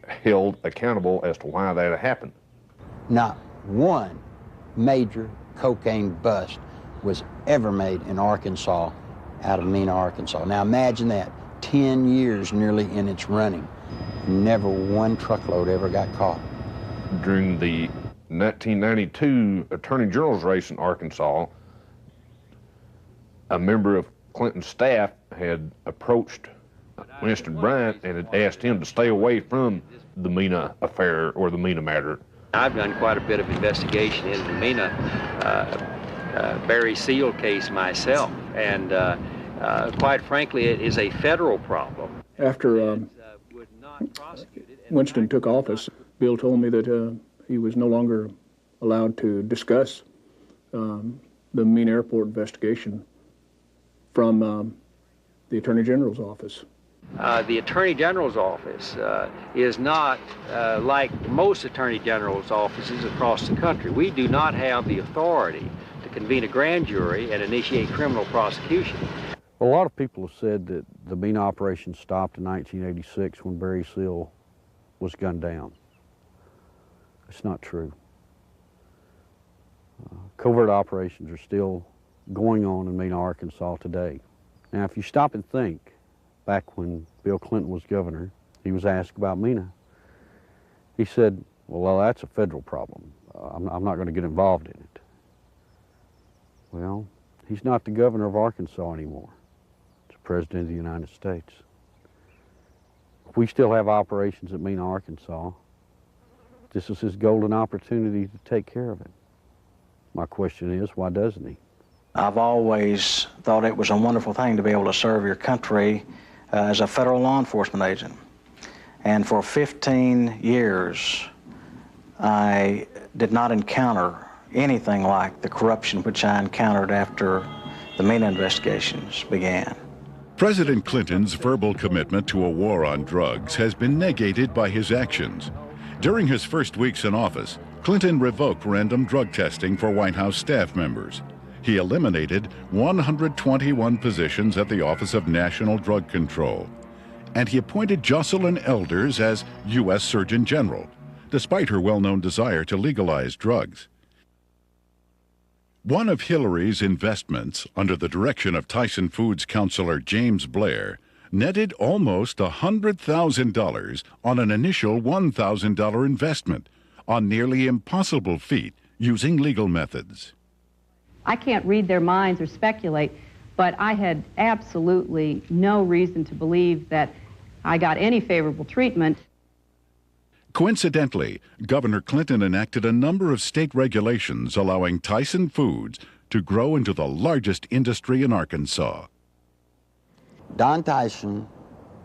held accountable as to why that happened. Not one major cocaine bust was ever made in Arkansas out of Mina, Arkansas. Now imagine that, 10 years nearly in its running. Never one truckload ever got caught. During the 1992 Attorney General's race in Arkansas, a member of Clinton's staff had approached Winston Bryant and had asked him to stay away from the Mina affair or the Mina matter. I've done quite a bit of investigation into the Mina Barry Seal case myself, and quite frankly, it is a federal problem. After Winston took office, Bill told me that he was no longer allowed to discuss the Mina Airport investigation from the Attorney General's office. The Attorney General's office is not like most Attorney General's offices across the country. We do not have the authority to convene a grand jury and initiate criminal prosecution. A lot of people have said that the Mina operation stopped in 1986 when Barry Seal was gunned down. It's not true. Covert operations are still going on in Mina, Arkansas today. Now, if you stop and think, back when Bill Clinton was governor, he was asked about Mina. He said, well, that's a federal problem. I'm not going to get involved in it. Well, he's not the governor of Arkansas anymore. He's the President of the United States. We still have operations at Mina, Arkansas. This is his golden opportunity to take care of it. My question is, why doesn't he? I've always thought it was a wonderful thing to be able to serve your country as a federal law enforcement agent. And for 15 years, I did not encounter anything like the corruption which I encountered after the Mina investigations began. President Clinton's verbal commitment to a war on drugs has been negated by his actions. During his first weeks in office, Clinton revoked random drug testing for White House staff members. He eliminated 121 positions at the Office of National Drug Control. And he appointed Jocelyn Elders as U.S. Surgeon General, despite her well-known desire to legalize drugs. One of Hillary's investments, under the direction of Tyson Foods counselor James Blair, netted almost $100,000 on an initial $1,000 investment, a nearly impossible feat using legal methods. I can't read their minds or speculate, but I had absolutely no reason to believe that I got any favorable treatment. Coincidentally, Governor Clinton enacted a number of state regulations allowing Tyson Foods to grow into the largest industry in Arkansas. Don Tyson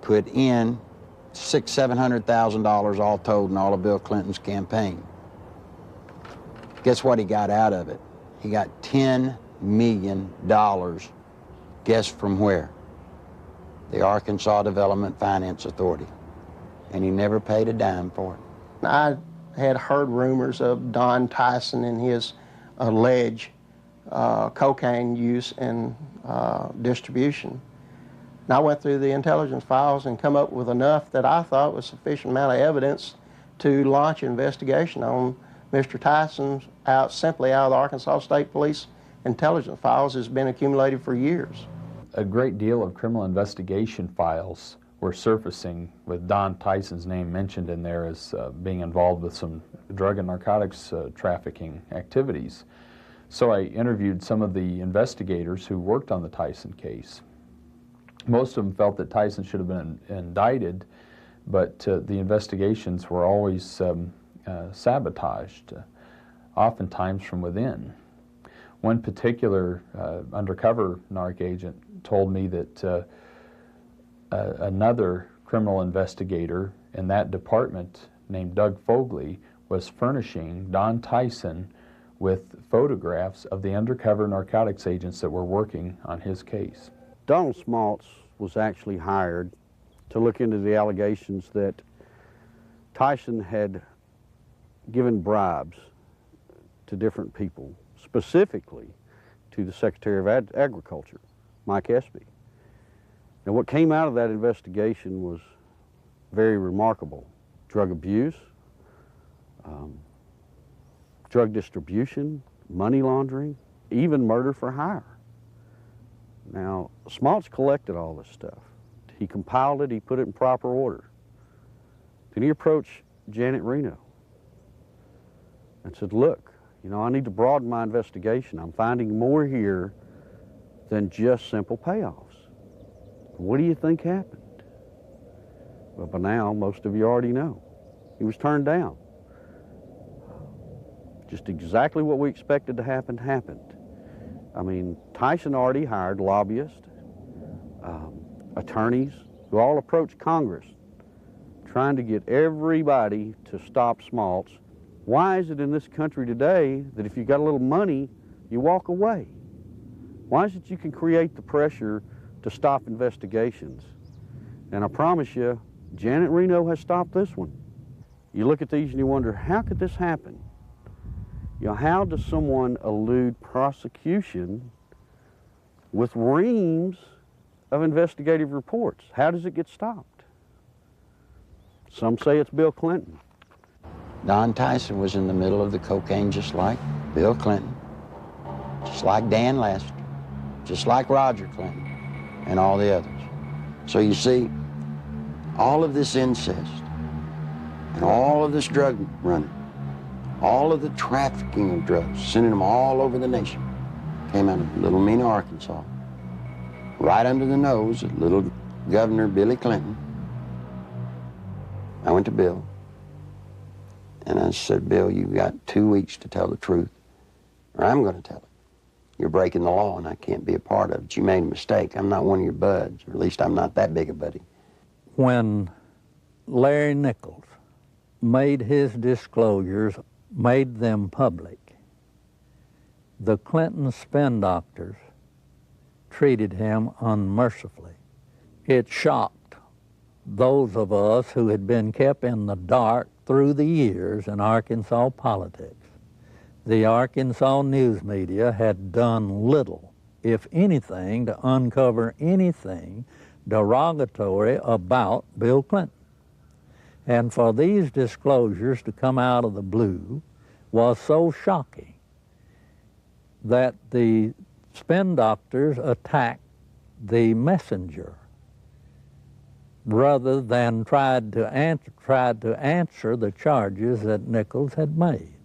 put in $600,000-$700,000 all told in all of Bill Clinton's campaign. Guess what he got out of it? He got $10 million. Guess from where? The Arkansas Development Finance Authority. And he never paid a dime for it. I had heard rumors of Don Tyson and his alleged cocaine use and distribution. And I went through the intelligence files and come up with enough that I thought was sufficient amount of evidence to launch an investigation on Mr. Tyson simply out of the Arkansas State Police intelligence files has been accumulated for years. A great deal of criminal investigation files were surfacing with Don Tyson's name mentioned in there as being involved with some drug and narcotics trafficking activities. So I interviewed some of the investigators who worked on the Tyson case. Most of them felt that Tyson should have been indicted, but the investigations were always sabotaged, oftentimes from within. One particular undercover narc agent told me that another criminal investigator in that department named Doug Fogley was furnishing Don Tyson with photographs of the undercover narcotics agents that were working on his case. Donald Smaltz was actually hired to look into the allegations that Tyson had given bribes to different people, specifically to the Secretary of Agriculture, Mike Espy. Now, what came out of that investigation was very remarkable. Drug abuse, drug distribution, money laundering, even murder for hire. Now, Smaltz collected all this stuff. He compiled it, he put it in proper order. Then he approached Janet Reno and said, look, you know, I need to broaden my investigation. I'm finding more here than just simple payoffs. What do you think happened? Well, by now, most of you already know. He was turned down. Just exactly what we expected to happen happened. I mean, Tyson already hired lobbyists, attorneys, who all approached Congress trying to get everybody to stop Smaltz. Why is it in this country today that if you got a little money, you walk away? Why is it you can create the pressure to stop investigations? And I promise you, Janet Reno has stopped this one. You look at these and you wonder, how could this happen? You know, how does someone elude prosecution with reams of investigative reports? How does it get stopped? Some say it's Bill Clinton. Don Tyson was in the middle of the cocaine just like Bill Clinton, just like Dan Lester, just like Roger Clinton, and all the others. So you see, all of this incest and all of this drug running, all of the trafficking of drugs, sending them all over the nation, came out of Little Mena, Arkansas, right under the nose of little Governor Billy Clinton. I went to Bill, and I said, Bill, you've got 2 weeks to tell the truth, or I'm going to tell it. You're breaking the law, and I can't be a part of it. You made a mistake. I'm not one of your buds, or at least I'm not that big a buddy. When Larry Nichols made his disclosures, made them public, the Clinton spin doctors treated him unmercifully. It shocked those of us who had been kept in the dark through the years in Arkansas politics. The Arkansas news media had done little, if anything, to uncover anything derogatory about Bill Clinton. And for these disclosures to come out of the blue was so shocking that the spin doctors attacked the messenger rather than tried to answer the charges that Nichols had made.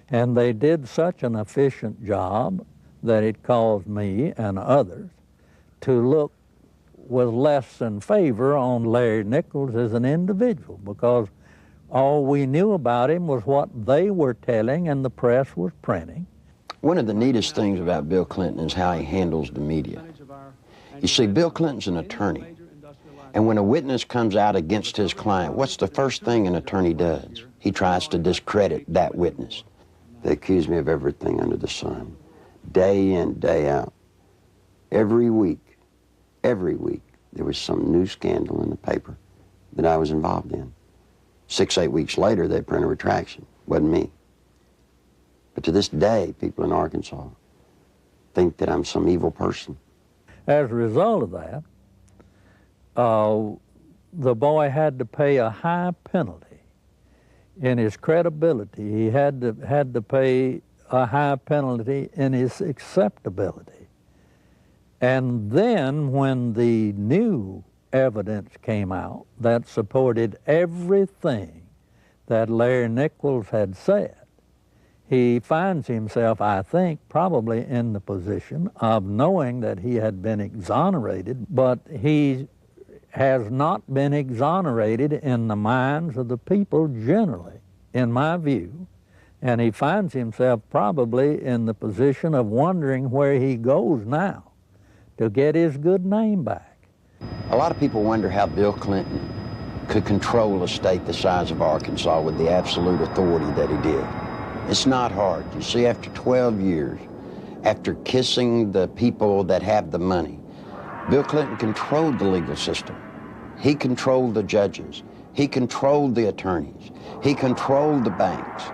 And they did such an efficient job that it caused me and others to look with less than favor on Larry Nichols as an individual, because all we knew about him was what they were telling and the press was printing. One of the neatest things about Bill Clinton is how he handles the media. You see, Bill Clinton's an attorney, and when a witness comes out against his client, what's the first thing an attorney does? He tries to discredit that witness. They accuse me of everything under the sun, day in, day out. Every week, there was some new scandal in the paper that I was involved in. 6, 8 weeks later, they print a retraction. Wasn't me. But to this day, people in Arkansas think that I'm some evil person. As a result of that, the boy had to pay a high penalty. In his credibility, he had to pay a high penalty in his acceptability. And then when the new evidence came out that supported everything that Larry Nichols had said, he finds himself, I think, probably in the position of knowing that he had been exonerated, but he has not been exonerated in the minds of the people generally, in my view. And he finds himself probably in the position of wondering where he goes now to get his good name back. A lot of people wonder how Bill Clinton could control a state the size of Arkansas with the absolute authority that he did. It's not hard. You see, after 12 years, after kissing the people that have the money, Bill Clinton controlled the legal system. He controlled the judges. He controlled the attorneys. He controlled the banks.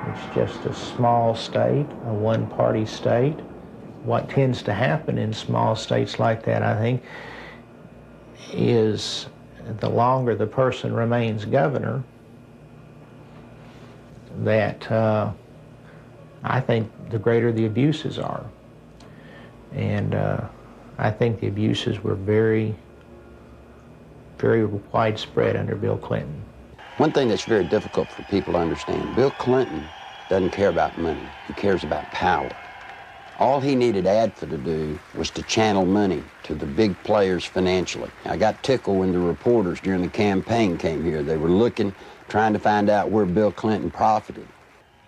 It's just a small state, a one-party state. What tends to happen in small states like that, I think, is the longer the person remains governor, that I think the greater the abuses are. And I think the abuses were very, very widespread under Bill Clinton. One thing that's very difficult for people to understand, Bill Clinton doesn't care about money. He cares about power. All he needed ADFA to do was to channel money to the big players financially. I got tickled when the reporters during the campaign came here. They were looking, trying to find out where Bill Clinton profited.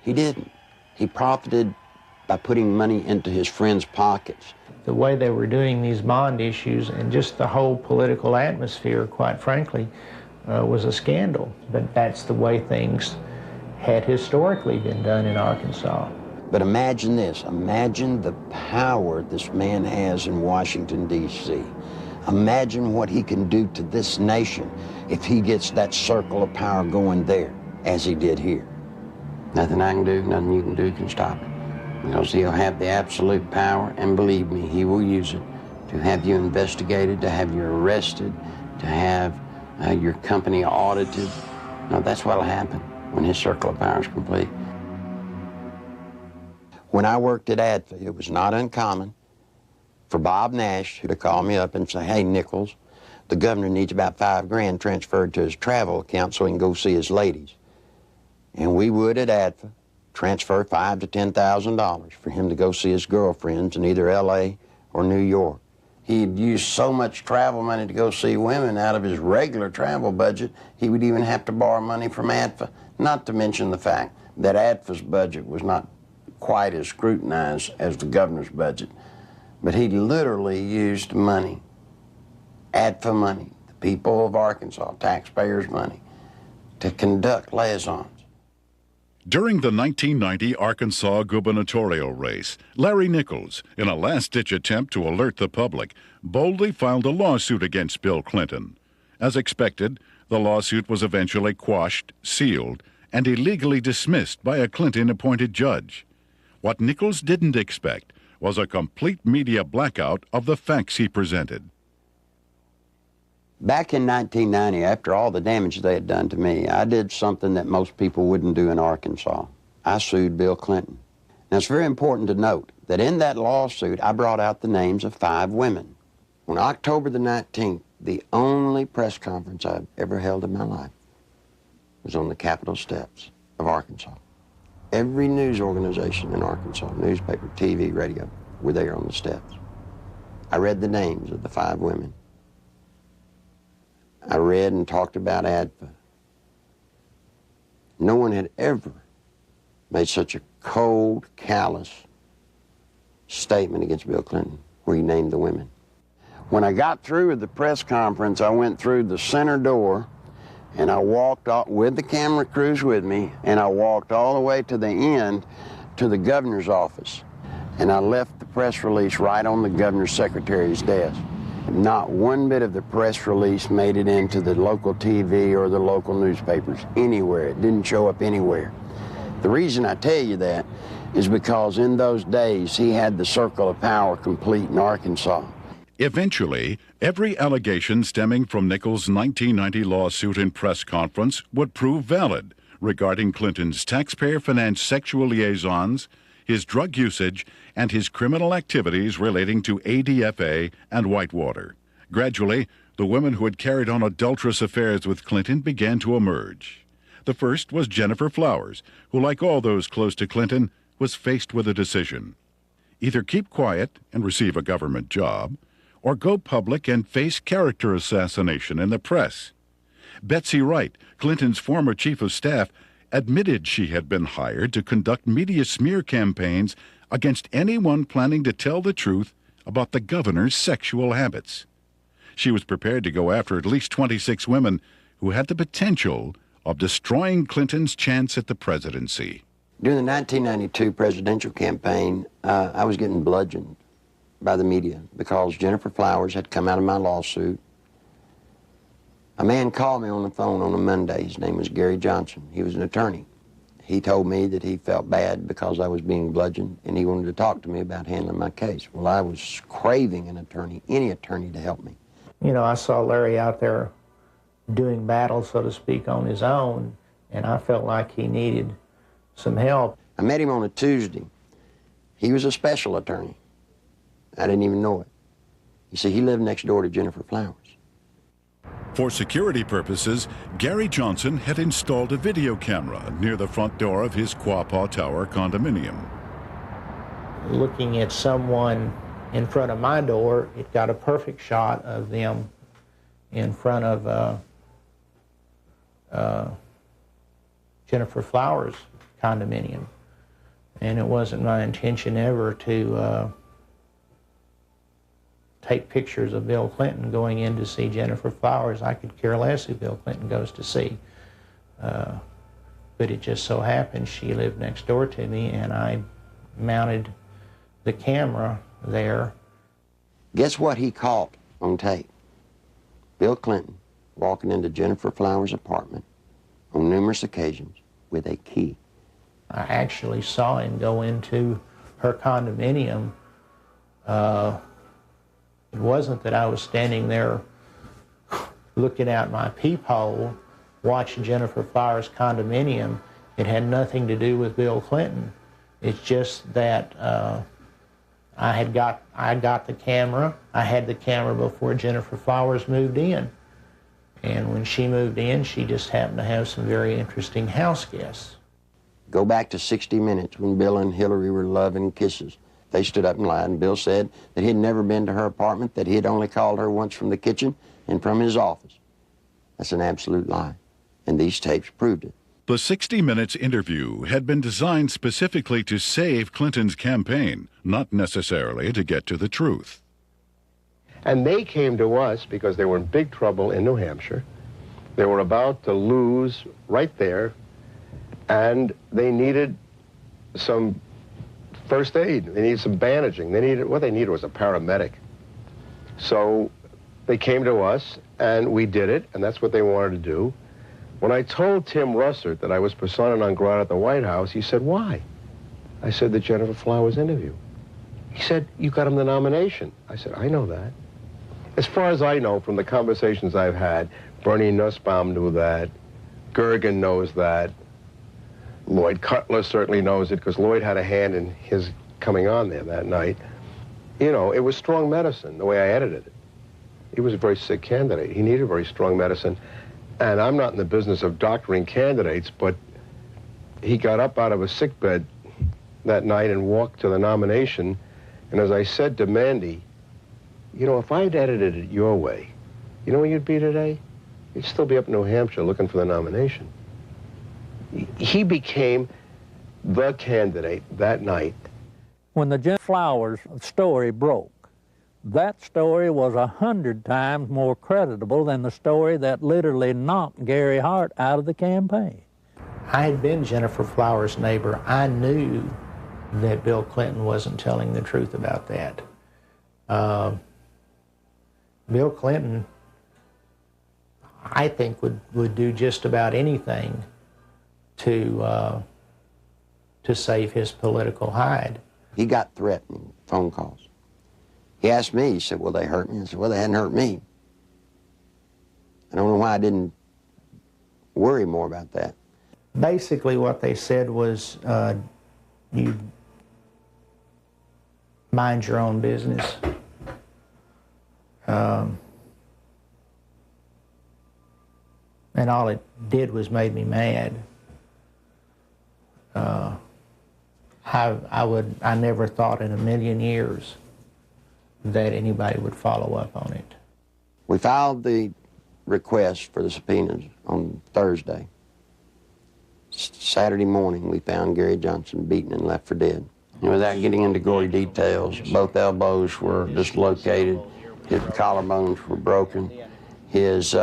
He didn't. He profited by putting money into his friends' pockets. The way they were doing these bond issues and just the whole political atmosphere, quite frankly, was a scandal. But that's the way things had historically been done in Arkansas. But imagine this, imagine the power this man has in Washington, D.C. Imagine what he can do to this nation if he gets that circle of power going there, as he did here. Nothing I can do, nothing you can do can stop it. Because he'll have the absolute power, and believe me, he will use it to have you investigated, to have you arrested, to have your company audited. No, that's what'll happen when his circle of power is complete. When I worked at ADFA, it was not uncommon for Bob Nash to call me up and say, hey, Nichols, the governor needs about $5 grand transferred to his travel account so he can go see his ladies. And we would at ADFA transfer $5,000 to $10,000 for him to go see his girlfriends in either L.A. or New York. He'd use so much travel money to go see women out of his regular travel budget, he would even have to borrow money from ADFA, not to mention the fact that ADFA's budget was not quite as scrutinized as the governor's budget. But he literally used money, ADFA money, the people of Arkansas, taxpayers' money, to conduct liaisons. During the 1990 Arkansas gubernatorial race, Larry Nichols, in a last-ditch attempt to alert the public, boldly filed a lawsuit against Bill Clinton. As expected, the lawsuit was eventually quashed, sealed, and illegally dismissed by a Clinton-appointed judge. What Nichols didn't expect was a complete media blackout of the facts he presented. Back in 1990, after all the damage they had done to me, I did something that most people wouldn't do in Arkansas. I sued Bill Clinton. Now, it's very important to note that in that lawsuit, I brought out the names of 5 women. On October the 19th, the only press conference I've ever held in my life was on the Capitol steps of Arkansas. Every news organization in Arkansas, newspaper, TV, radio, were there on the steps. I read the names of the 5 women. I read and talked about ADFA. No one had ever made such a cold, callous statement against Bill Clinton, where he named the women. When I got through with the press conference, I went through the center door, and I walked out with the camera crews with me, and I walked all the way to the end to the governor's office. And I left the press release right on the governor's secretary's desk. Not one bit of the press release made it into the local TV or the local newspapers, anywhere. It didn't show up anywhere. The reason I tell you that is because in those days, he had the circle of power complete in Arkansas. Eventually, every allegation stemming from Nichols' 1990 lawsuit and press conference would prove valid regarding Clinton's taxpayer-financed sexual liaisons, his drug usage, and his criminal activities relating to ADFA and Whitewater. Gradually, the women who had carried on adulterous affairs with Clinton began to emerge. The first was Jennifer Flowers, who, like all those close to Clinton, was faced with a decision. Either keep quiet and receive a government job, or go public and face character assassination in the press. Betsy Wright, Clinton's former chief of staff, admitted she had been hired to conduct media smear campaigns against anyone planning to tell the truth about the governor's sexual habits. She was prepared to go after at least 26 women who had the potential of destroying Clinton's chance at the presidency. During the 1992 presidential campaign, I was getting bludgeoned by the media because Jennifer Flowers had come out of my lawsuit. A man called me on the phone on a Monday. His name was Gary Johnson. He was an attorney. He told me that he felt bad because I was being bludgeoned, and he wanted to talk to me about handling my case. Well, I was craving an attorney, any attorney, to help me. You know, I saw Larry out there doing battle, so to speak, on his own, and I felt like he needed some help. I met him on a Tuesday. He was a special attorney. I didn't even know it. You see, he lived next door to Jennifer Flowers. For security purposes, Gary Johnson had installed a video camera near the front door of his Quapaw Tower condominium. Looking at someone in front of my door, it got a perfect shot of them in front of Jennifer Flowers' condominium. And it wasn't my intention ever to take pictures of Bill Clinton going in to see Jennifer Flowers. I could care less who Bill Clinton goes to see. But it just so happened she lived next door to me, and I mounted the camera there. Guess what he caught on tape? Bill Clinton walking into Jennifer Flowers' apartment on numerous occasions with a key. I actually saw him go into her condominium. It wasn't that I was standing there looking out my peephole watching Jennifer Flowers' condominium. It had nothing to do with Bill Clinton. It's just that I got the camera. I had the camera before Jennifer Flowers moved in. And when she moved in, she just happened to have some very interesting house guests. Go back to 60 Minutes when Bill and Hillary were loving kisses. They stood up and lied, and Bill said that he had never been to her apartment, that he had only called her once from the kitchen and from his office. That's an absolute lie, and these tapes proved it. The 60 Minutes interview had been designed specifically to save Clinton's campaign, not necessarily to get to the truth. And they came to us because they were in big trouble in New Hampshire. They were about to lose right there, and they needed some first aid. They needed some bandaging. What they needed was a paramedic. So they came to us, and we did it, and that's what they wanted to do. When I told Tim Russert that I was persona non grata at the White House, he said, "Why?" I said, "The Jennifer Flowers interview." He said, "You got him the nomination." I said, "I know that." As far as I know from the conversations I've had, Bernie Nussbaum knew that, Gergen knows that, Lloyd Cutler certainly knows it because Lloyd had a hand in his coming on there that night. You know, it was strong medicine, the way I edited it. He was a very sick candidate. He needed very strong medicine. And I'm not in the business of doctoring candidates, but he got up out of a sickbed that night and walked to the nomination. And as I said to Mandy, you know, if I'd edited it your way, you know where you'd be today? You'd still be up in New Hampshire looking for the nomination. He became the candidate that night. When the Jennifer Flowers story broke, that story was 100 times more creditable than the story that literally knocked Gary Hart out of the campaign. I had been Jennifer Flowers' neighbor. I knew that Bill Clinton wasn't telling the truth about that. Bill Clinton, I think, would do just about anything to save his political hide. He got threatening phone calls. He asked me, he said, "Will they hurt me?" I said, "Well, they hadn't hurt me." I don't know why I didn't worry more about that. Basically what they said was, you mind your own business. And and all it did was made me mad. I never thought in a million years that anybody would follow up on it. We filed the request for the subpoenas on Thursday. Saturday morning, we found Gary Johnson beaten and left for dead. And without getting into gory details, both elbows were dislocated, his collarbones were broken, his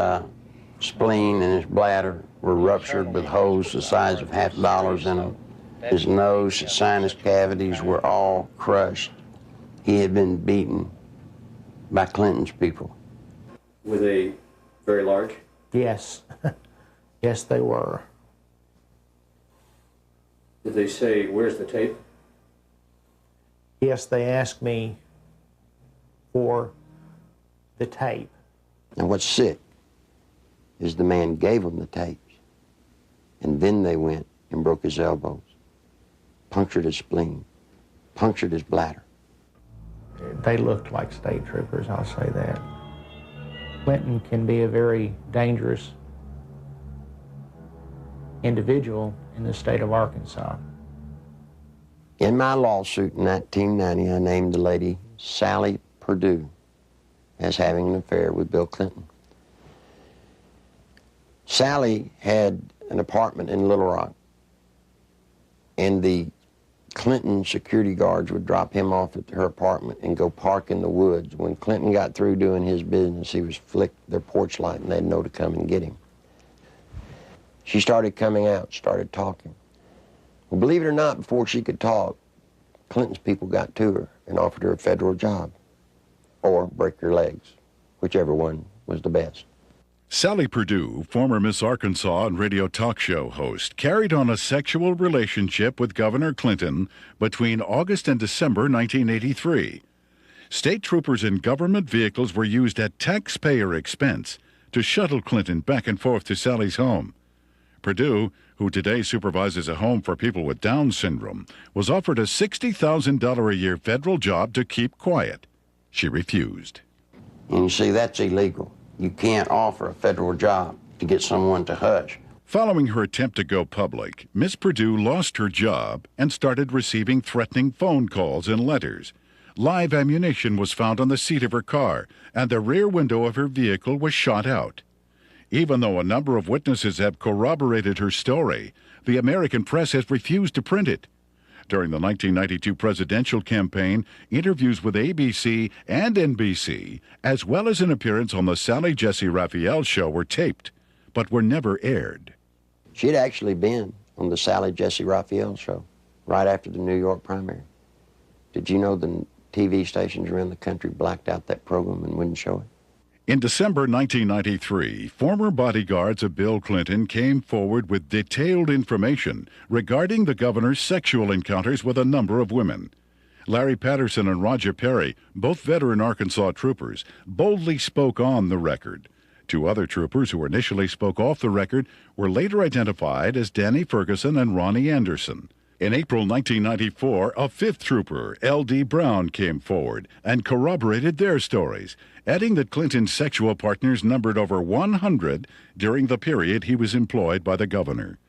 spleen and his bladder were ruptured with holes the size of $50 in them. His nose, his sinus cavities were all crushed. He had been beaten by Clinton's people. Were they very large? Yes. Yes, they were. Did they say, where's the tape? Yes, they asked me for the tape. And what's sick is the man gave them the tapes, and then they went and broke his elbows, punctured his spleen, punctured his bladder. They looked like state troopers, I'll say that. Clinton can be a very dangerous individual in the state of Arkansas. In my lawsuit in 1990, I named the lady Sally Perdue as having an affair with Bill Clinton. Sally had an apartment in Little Rock, and the Clinton security guards would drop him off at her apartment and go park in the woods. When Clinton got through doing his business, he was flick their porch light and they'd know to come and get him. She started coming out, started talking. Well, believe it or not, before she could talk, Clinton's people got to her and offered her a federal job or break her legs, whichever one was the best. Sally Perdue, former Miss Arkansas and radio talk show host, carried on a sexual relationship with Governor Clinton between August and December 1983. State troopers in government vehicles were used at taxpayer expense to shuttle Clinton back and forth to Sally's home. Perdue, who today supervises a home for people with Down syndrome, was offered a $60,000 a year federal job to keep quiet. She refused. And you see, that's illegal. You can't offer a federal job to get someone to hush. Following her attempt to go public, Miss Perdue lost her job and started receiving threatening phone calls and letters. Live ammunition was found on the seat of her car, and the rear window of her vehicle was shot out. Even though a number of witnesses have corroborated her story, the American press has refused to print it. During the 1992 presidential campaign, interviews with ABC and NBC, as well as an appearance on the Sally Jesse Raphael show, were taped, but were never aired. She had actually been on the Sally Jesse Raphael show right after the New York primary. Did you know the TV stations around the country blacked out that program and wouldn't show it? In December 1993, former bodyguards of Bill Clinton came forward with detailed information regarding the governor's sexual encounters with a number of women. Larry Patterson and Roger Perry, both veteran Arkansas troopers, boldly spoke on the record. Two other troopers who initially spoke off the record were later identified as Danny Ferguson and Ronnie Anderson. In April 1994, a fifth trooper, L.D. Brown, came forward and corroborated their stories, adding that Clinton's sexual partners numbered over 100 during the period he was employed by the governor.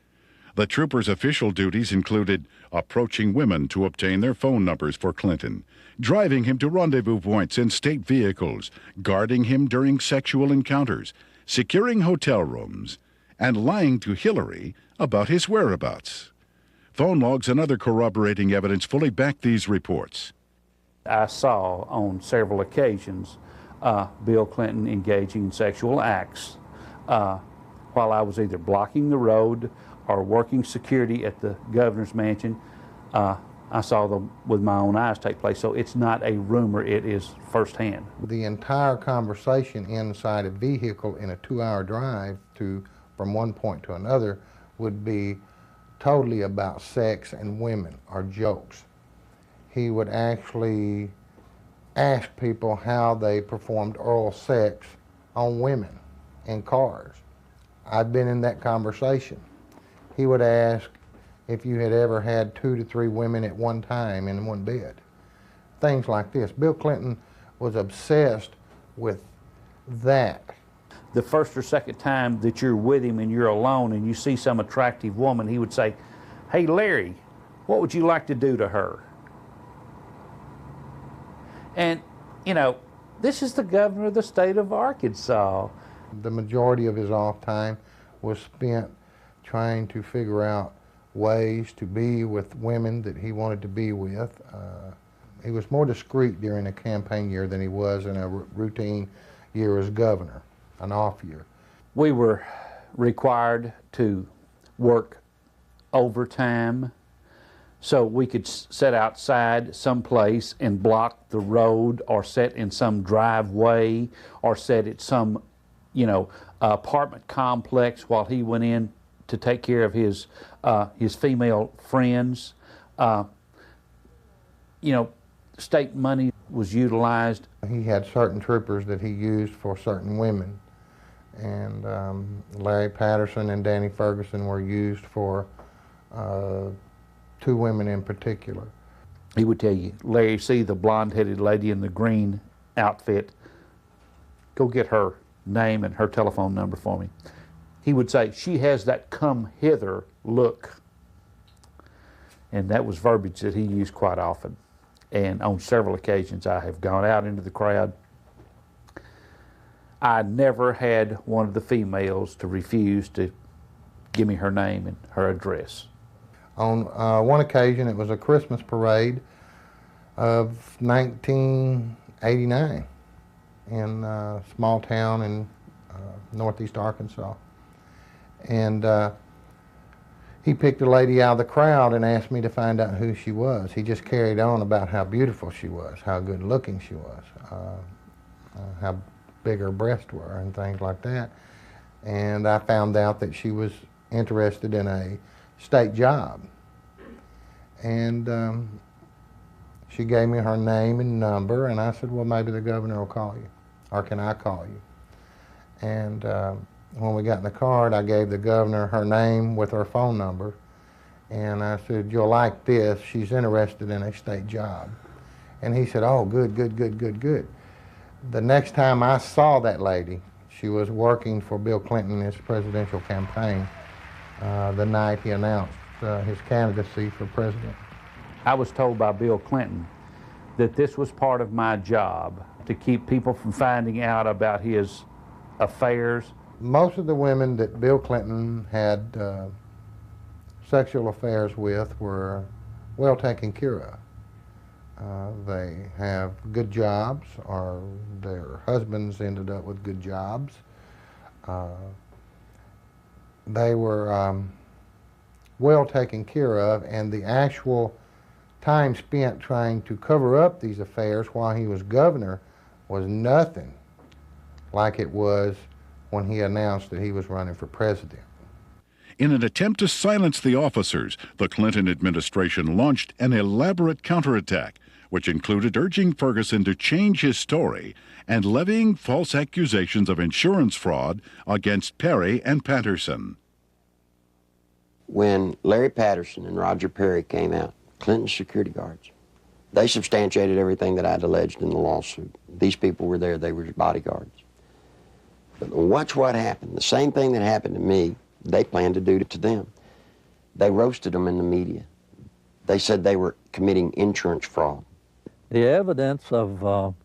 The trooper's official duties included approaching women to obtain their phone numbers for Clinton, driving him to rendezvous points in state vehicles, guarding him during sexual encounters, securing hotel rooms, and lying to Hillary about his whereabouts. Phone logs and other corroborating evidence fully back these reports. I saw on several occasions Bill Clinton engaging in sexual acts while I was either blocking the road or working security at the governor's mansion. I saw them with my own eyes take place, so it's not a rumor, it is firsthand. The entire conversation inside a vehicle in a 2-hour drive from one point to another would be totally about sex and women or jokes. He would actually ask people how they performed oral sex on women in cars. I've been in that conversation. He would ask if you had ever had 2 to 3 women at one time in one bed. Things like this. Bill Clinton was obsessed with that. the first or second time that you're with him and you're alone and you see some attractive woman, he would say, "Hey, Larry, what would you like to do to her?" And, you know, this is the governor of the state of Arkansas. The majority of his off time was spent trying to figure out ways to be with women that he wanted to be with. He was more discreet during a campaign year than he was in a routine year as governor, an off year. We were required to work overtime so we could sit outside someplace and block the road, or sit in some driveway, or sit at some, you know, apartment complex while he went in to take care of his female friends. You know, state money was utilized. He had certain troopers that he used for certain women, and Larry Patterson and Danny Ferguson were used for 2 women in particular. He would tell you, "Larry, see the blonde-headed lady in the green outfit? Go get her name and her telephone number for me." He would say, "She has that come hither look." And that was verbiage that he used quite often. And on several occasions I have gone out into the crowd. I never had one of the females to refuse to give me her name and her address. On one occasion, it was a Christmas parade of 1989 in a small town in northeast Arkansas. And he picked a lady out of the crowd and asked me to find out who she was. He just carried on about how beautiful she was, how good looking she was, how big her breasts were and things like that. And I found out that she was interested in a state job. And she gave me her name and number, and I said, "Well, maybe the governor will call you, or can I call you?" And when we got in the car, I gave the governor her name with her phone number, and I said, "You'll like this, she's interested in a state job." And he said, "Oh, good, good, good, good, good." The next time I saw that lady, she was working for Bill Clinton in his presidential campaign the night he announced his candidacy for president. I was told by Bill Clinton that this was part of my job, to keep people from finding out about his affairs. Most of the women that Bill Clinton had sexual affairs with were well taken care of. They have good jobs, or their husbands ended up with good jobs. They were well taken care of, and the actual time spent trying to cover up these affairs while he was governor was nothing like it was when he announced that he was running for president. In an attempt to silence the officers, the Clinton administration launched an elaborate counterattack, which included urging Ferguson to change his story and levying false accusations of insurance fraud against Perry and Patterson. When Larry Patterson and Roger Perry came out, Clinton's security guards, they substantiated everything that I'd alleged in the lawsuit. These people were there, they were bodyguards. But watch what happened. The same thing that happened to me, they planned to do to them. They roasted them in the media. They said they were committing insurance fraud. The evidence of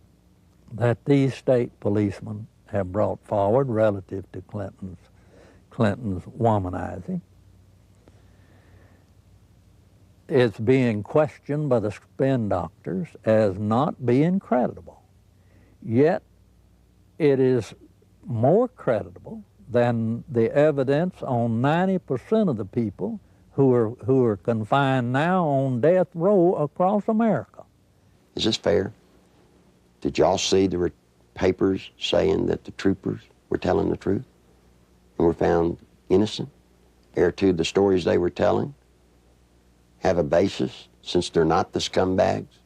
that these state policemen have brought forward relative to Clinton's womanizing is being questioned by the spin doctors as not being credible. Yet it is more credible than the evidence on 90% of the people who are confined now on death row across America. Is this fair? Did y'all see there were papers saying that the troopers were telling the truth and were found innocent? Ere to the stories they were telling have a basis, since they're not the scumbags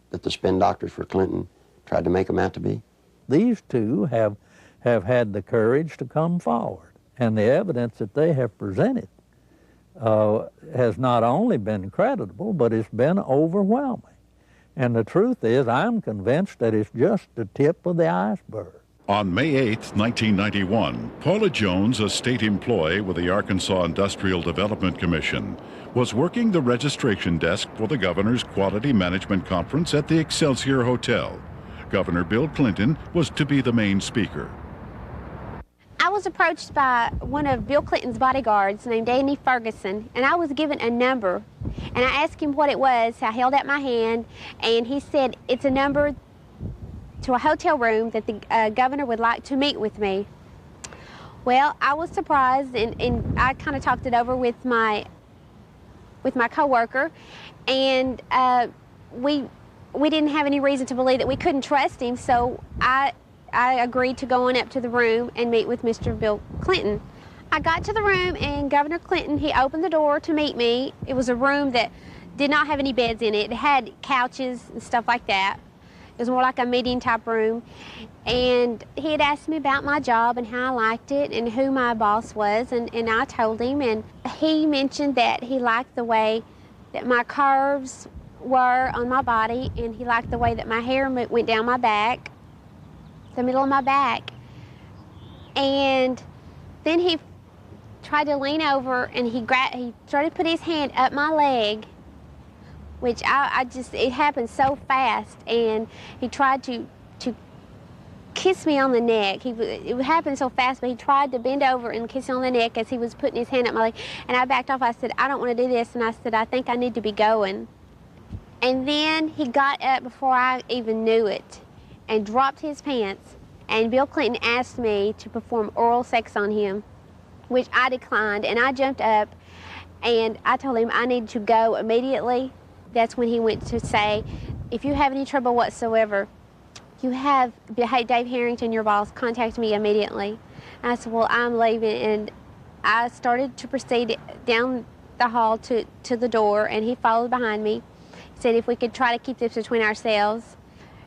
that the spin doctors for Clinton tried to make them out to be? These two have had the courage to come forward, and the evidence that they have presented has not only been credible, but it's been overwhelming. And the truth is, I'm convinced that it's just the tip of the iceberg. On May 8, 1991, Paula Jones, a state employee with the Arkansas Industrial Development Commission, was working the registration desk for the governor's Quality Management Conference at the Excelsior Hotel. Governor Bill Clinton was to be the main speaker. I was approached by one of Bill Clinton's bodyguards named Danny Ferguson, and I was given a number. And I asked him what it was. I held out my hand, and he said, it's a number to a hotel room that the governor would like to meet with me. Well, I was surprised, and I kind of talked it over with my coworker, and we didn't have any reason to believe that we couldn't trust him, so I agreed to go on up to the room and meet with Mr. Bill Clinton. I got to the room, and Governor Clinton, he opened the door to meet me. It was a room that did not have any beds in it. It had couches and stuff like that. It was more like a meeting type room. And he had asked me about my job and how I liked it and who my boss was, and I told him, and he mentioned that he liked the way that my curves were on my body, and he liked the way that my hair went down my back, the middle of my back. And then he tried to lean over, and he started to put his hand up my leg, which it happened so fast, and he tried to kiss me on the neck. It happened so fast, but he tried to bend over and kiss me on the neck as he was putting his hand up my leg, and I backed off. I said, I don't want to do this, and I said, I think I need to be going. And then he got up before I even knew it and dropped his pants, and Bill Clinton asked me to perform oral sex on him, which I declined, and I jumped up, and I told him I needed to go immediately. That's when he went to say, if you have any trouble whatsoever, you have Dave Harrington, your boss, contact me immediately. And I said, well, I'm leaving, and I started to proceed down the hall to the door, and he followed behind me. He said if we could try to keep this between ourselves.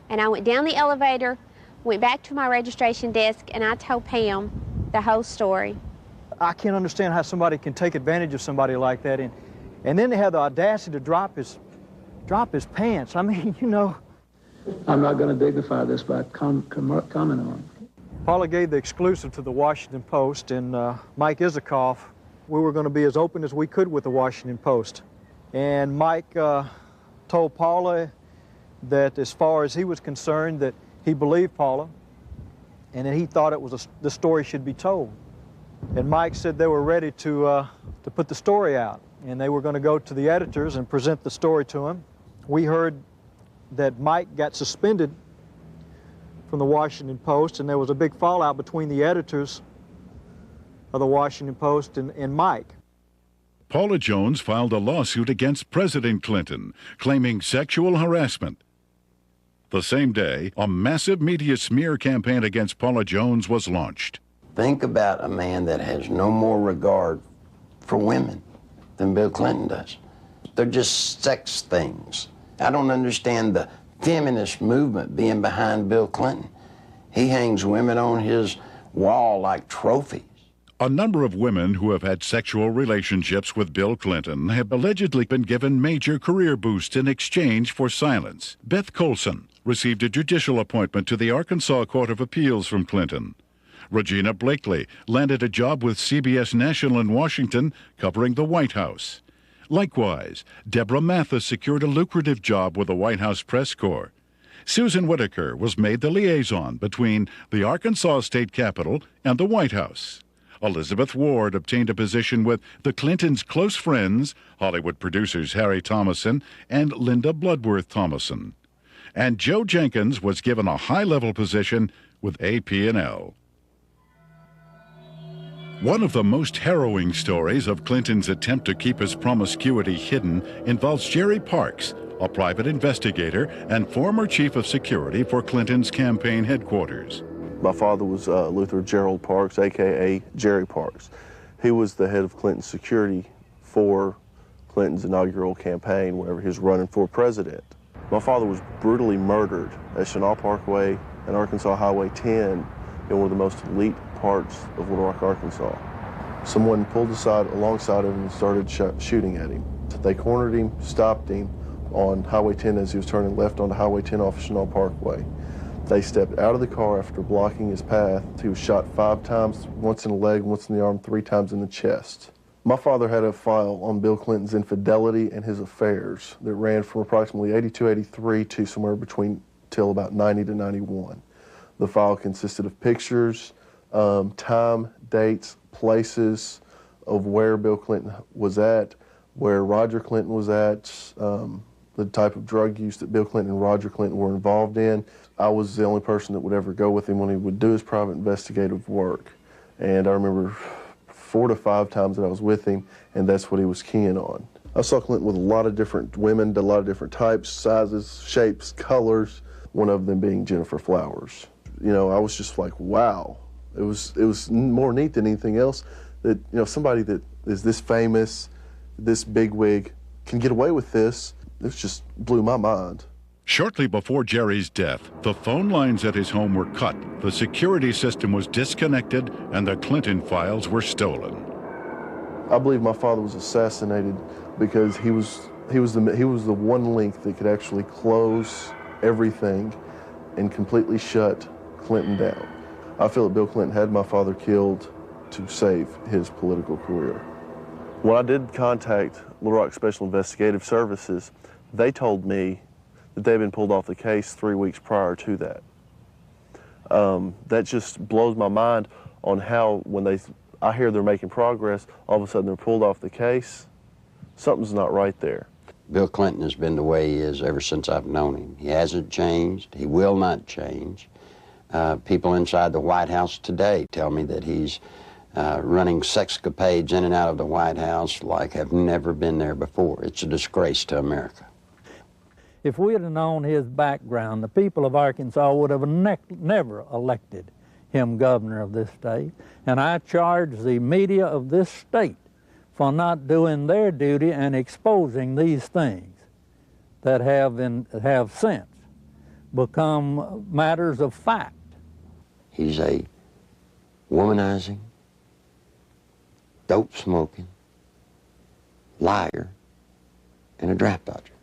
And I went down the elevator, went back to my registration desk, and I told Pam the whole story. I can't understand how somebody can take advantage of somebody like that, and then they have the audacity to drop his pants. I mean, you know. I'm not going to dignify this by commenting on it. Paula gave the exclusive to the Washington Post, and Mike Isikoff, we were going to be as open as we could with the Washington Post. And Mike told Paula that as far as he was concerned, that he believed Paula, and that he thought the story should be told. And Mike said they were ready to put the story out, and they were going to go to the editors and present the story to him. We heard that Mike got suspended from the Washington Post, and there was a big fallout between the editors of the Washington Post and Mike. Paula Jones filed a lawsuit against President Clinton, claiming sexual harassment. The same day, a massive media smear campaign against Paula Jones was launched. Think about a man that has no more regard for women than Bill Clinton does. They're just sex things. I don't understand the feminist movement being behind Bill Clinton. He hangs women on his wall like trophies. A number of women who have had sexual relationships with Bill Clinton have allegedly been given major career boosts in exchange for silence. Beth Colson received a judicial appointment to the Arkansas Court of Appeals from Clinton. Regina Blakely landed a job with CBS National in Washington covering the White House. Likewise, Deborah Mathis secured a lucrative job with the White House Press Corps. Susan Whitaker was made the liaison between the Arkansas State Capitol and the White House. Elizabeth Ward obtained a position with the Clintons' close friends, Hollywood producers Harry Thomason and Linda Bloodworth Thomason. And Joe Jenkins was given a high-level position with AP&L. One of the most harrowing stories of Clinton's attempt to keep his promiscuity hidden involves Jerry Parks, a private investigator and former chief of security for Clinton's campaign headquarters. My father was Luther Gerald Parks, a.k.a. Jerry Parks. He was the head of Clinton's security for Clinton's inaugural campaign whenever he was running for president. My father was brutally murdered at Chenal Parkway and Arkansas Highway 10 in one of the most elite parts of Little Rock, Arkansas. Someone pulled aside alongside him and started shooting at him. They cornered him, stopped him on Highway 10 as he was turning left onto Highway 10 off Chenal Parkway. They stepped out of the car after blocking his path. He was shot 5 times, once in the leg, once in the arm, 3 times in the chest. My father had a file on Bill Clinton's infidelity and his affairs that ran from approximately 82, 83 to somewhere between till about 90 to 91. The file consisted of pictures, time, dates, places of where Bill Clinton was at, where Roger Clinton was at, the type of drug use that Bill Clinton and Roger Clinton were involved in. I was the only person that would ever go with him when he would do his private investigative work. And I remember 4 to 5 times that I was with him, and that's what he was keying on. I saw Clinton with a lot of different women, a lot of different types, sizes, shapes, colors, one of them being Jennifer Flowers. You know, I was just like, wow. It was more neat than anything else that, you know, somebody that is this famous, this bigwig, can get away with this. It just blew my mind. Shortly before Jerry's death, the phone lines at his home were cut, the security system was disconnected, and the Clinton files were stolen. I believe my father was assassinated because he was the one link that could actually close everything and completely shut Clinton down. I feel that Bill Clinton had my father killed to save his political career. When I did contact Little Rock Special Investigative Services, they told me that they'd been pulled off the case 3 weeks prior to that. That just blows my mind on how when I hear they're making progress, all of a sudden they're pulled off the case. Something's not right there. Bill Clinton has been the way he is ever since I've known him. He hasn't changed. He will not change. People inside the White House today tell me that he's running sexcapades in and out of the White House like have never been there before. It's a disgrace to America. If we had known his background, the people of Arkansas would have never elected him governor of this state. And I charge the media of this state for not doing their duty and exposing these things that have since become matters of fact. He's a womanizing, dope-smoking, liar, and a draft dodger.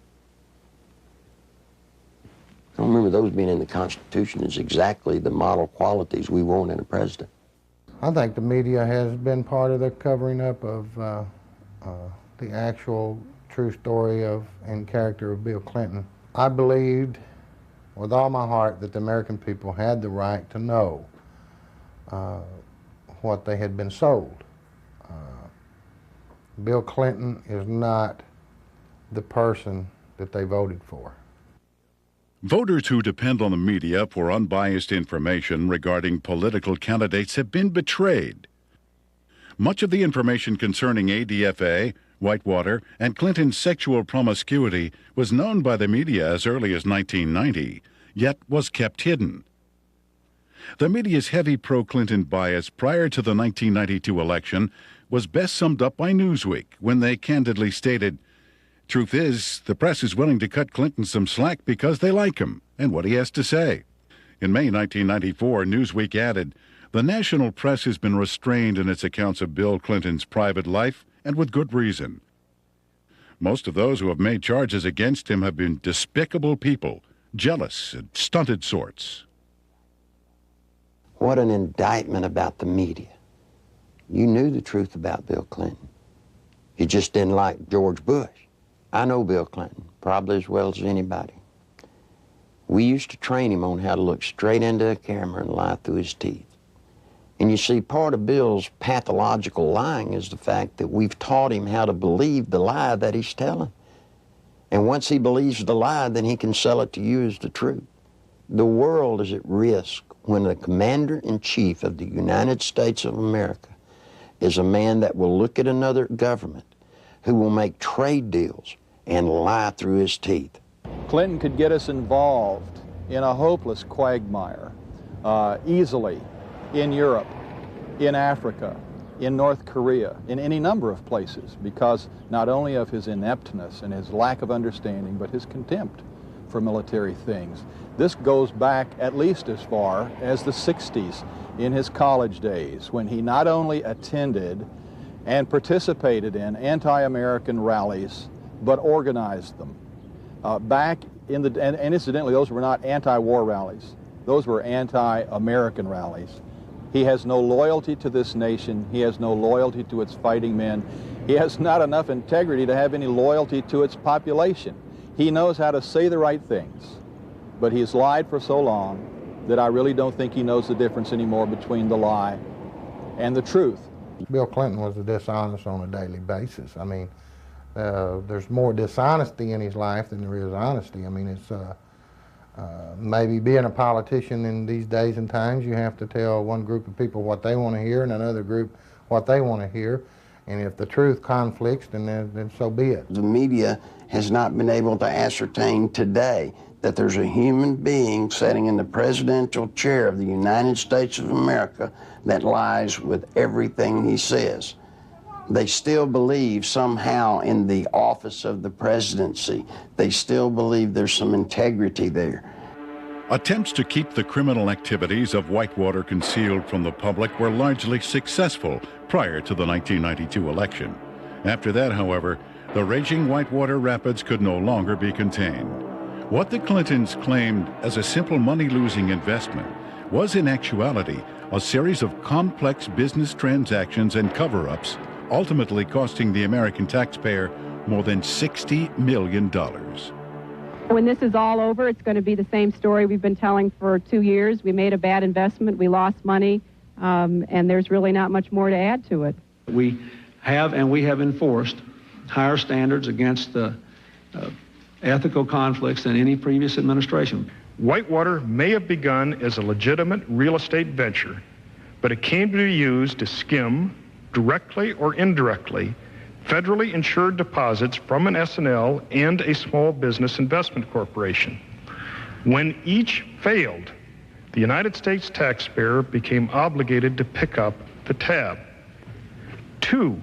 I don't remember those being in the Constitution as exactly the model qualities we want in a president. I think the media has been part of the covering up of the actual true story of and character of Bill Clinton. I believed with all my heart that the American people had the right to know what they had been sold. Bill Clinton is not the person that they voted for. Voters who depend on the media for unbiased information regarding political candidates have been betrayed. Much of the information concerning ADFA, Whitewater, and Clinton's sexual promiscuity was known by the media as early as 1990, yet was kept hidden. The media's heavy pro-Clinton bias prior to the 1992 election was best summed up by Newsweek when they candidly stated, "Truth is, the press is willing to cut Clinton some slack because they like him and what he has to say." In May 1994, Newsweek added, "The national press has been restrained in its accounts of Bill Clinton's private life, and with good reason. Most of those who have made charges against him have been despicable people, jealous and stunted sorts." What an indictment about the media. You knew the truth about Bill Clinton. You just didn't like George Bush. I know Bill Clinton, probably as well as anybody. We used to train him on how to look straight into a camera and lie through his teeth. And you see, part of Bill's pathological lying is the fact that we've taught him how to believe the lie that he's telling. And once he believes the lie, then he can sell it to you as the truth. The world is at risk when the commander-in-chief of the United States of America is a man that will look at another government, who will make trade deals and lie through his teeth. Clinton could get us involved in a hopeless quagmire easily in Europe, in Africa, in North Korea, in any number of places, because not only of his ineptness and his lack of understanding, but his contempt for military things. This goes back at least as far as the 60s in his college days, when he not only attended and participated in anti-American rallies, but organized them. And incidentally, those were not anti-war rallies. Those were anti-American rallies. He has no loyalty to this nation. He has no loyalty to its fighting men. He has not enough integrity to have any loyalty to its population. He knows how to say the right things, but he's lied for so long that I really don't think he knows the difference anymore between the lie and the truth. Bill Clinton was dishonest on a daily basis. I mean, there's more dishonesty in his life than there is honesty. I mean, it's maybe being a politician in these days and times, you have to tell one group of people what they want to hear and another group what they want to hear. And if the truth conflicts, then so be it. The media has not been able to ascertain today that there's a human being sitting in the presidential chair of the United States of America that lies with everything he says. They still believe somehow in the office of the presidency. They still believe there's some integrity there. Attempts to keep the criminal activities of Whitewater concealed from the public were largely successful prior to the 1992 election. After that, however, the raging Whitewater Rapids could no longer be contained. What the Clintons claimed as a simple money-losing investment was in actuality a series of complex business transactions and cover-ups, ultimately costing the American taxpayer more than $60 million. When this is all over, it's going to be the same story we've been telling for 2 years. We made a bad investment, we lost money, and there's really not much more to add to it. We have enforced higher standards against ethical conflicts than any previous administration. Whitewater may have begun as a legitimate real estate venture, but it came to be used to skim, directly or indirectly, federally insured deposits from an S&L and a small business investment corporation. When each failed, the United States taxpayer became obligated to pick up the tab. 2,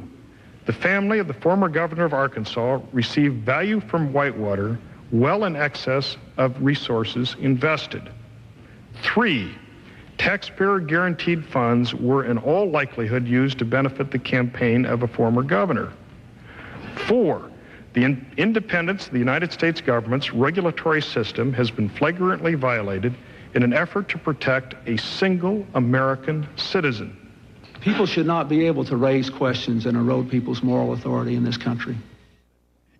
the family of the former governor of Arkansas received value from Whitewater well in excess of resources invested. 3, taxpayer guaranteed funds were in all likelihood used to benefit the campaign of a former governor. 4, the independence of the United States government's regulatory system has been flagrantly violated in an effort to protect a single American citizen. People should not be able to raise questions and erode people's moral authority in this country.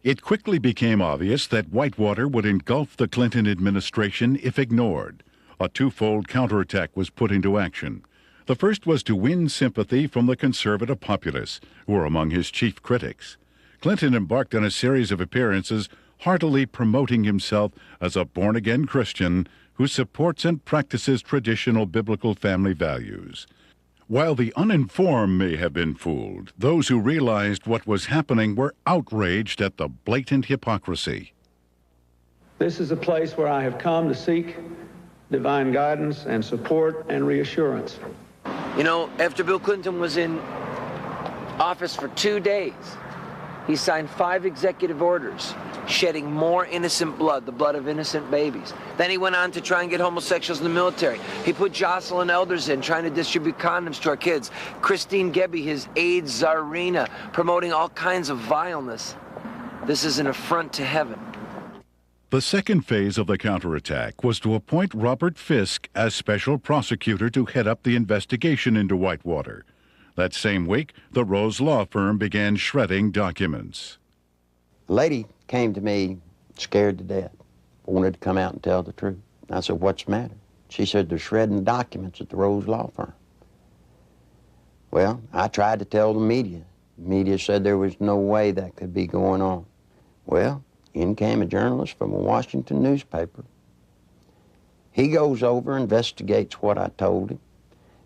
It quickly became obvious that Whitewater would engulf the Clinton administration if ignored. A twofold counterattack was put into action. The first was to win sympathy from the conservative populace, who were among his chief critics. Clinton embarked on a series of appearances heartily promoting himself as a born-again Christian who supports and practices traditional biblical family values. While the uninformed may have been fooled, those who realized what was happening were outraged at the blatant hypocrisy. This is a place where I have come to seek divine guidance and support and reassurance. You know, after Bill Clinton was in office for 2 days, he signed 5 executive orders, shedding more innocent blood, the blood of innocent babies. Then he went on to try and get homosexuals in the military. He put Jocelyn Elders in, trying to distribute condoms to our kids. Christine Gebbe, his AIDS czarina, promoting all kinds of vileness. This is an affront to heaven. The second phase of the counterattack was to appoint Robert Fisk as special prosecutor to head up the investigation into Whitewater. That same week, the Rose Law Firm began shredding documents. The lady came to me scared to death, wanted to come out and tell the truth. I said, what's the matter? She said, they're shredding documents at the Rose Law Firm. Well, I tried to tell the media. The media said there was no way that could be going on. Well, in came a journalist from a Washington newspaper. He goes over, investigates what I told him.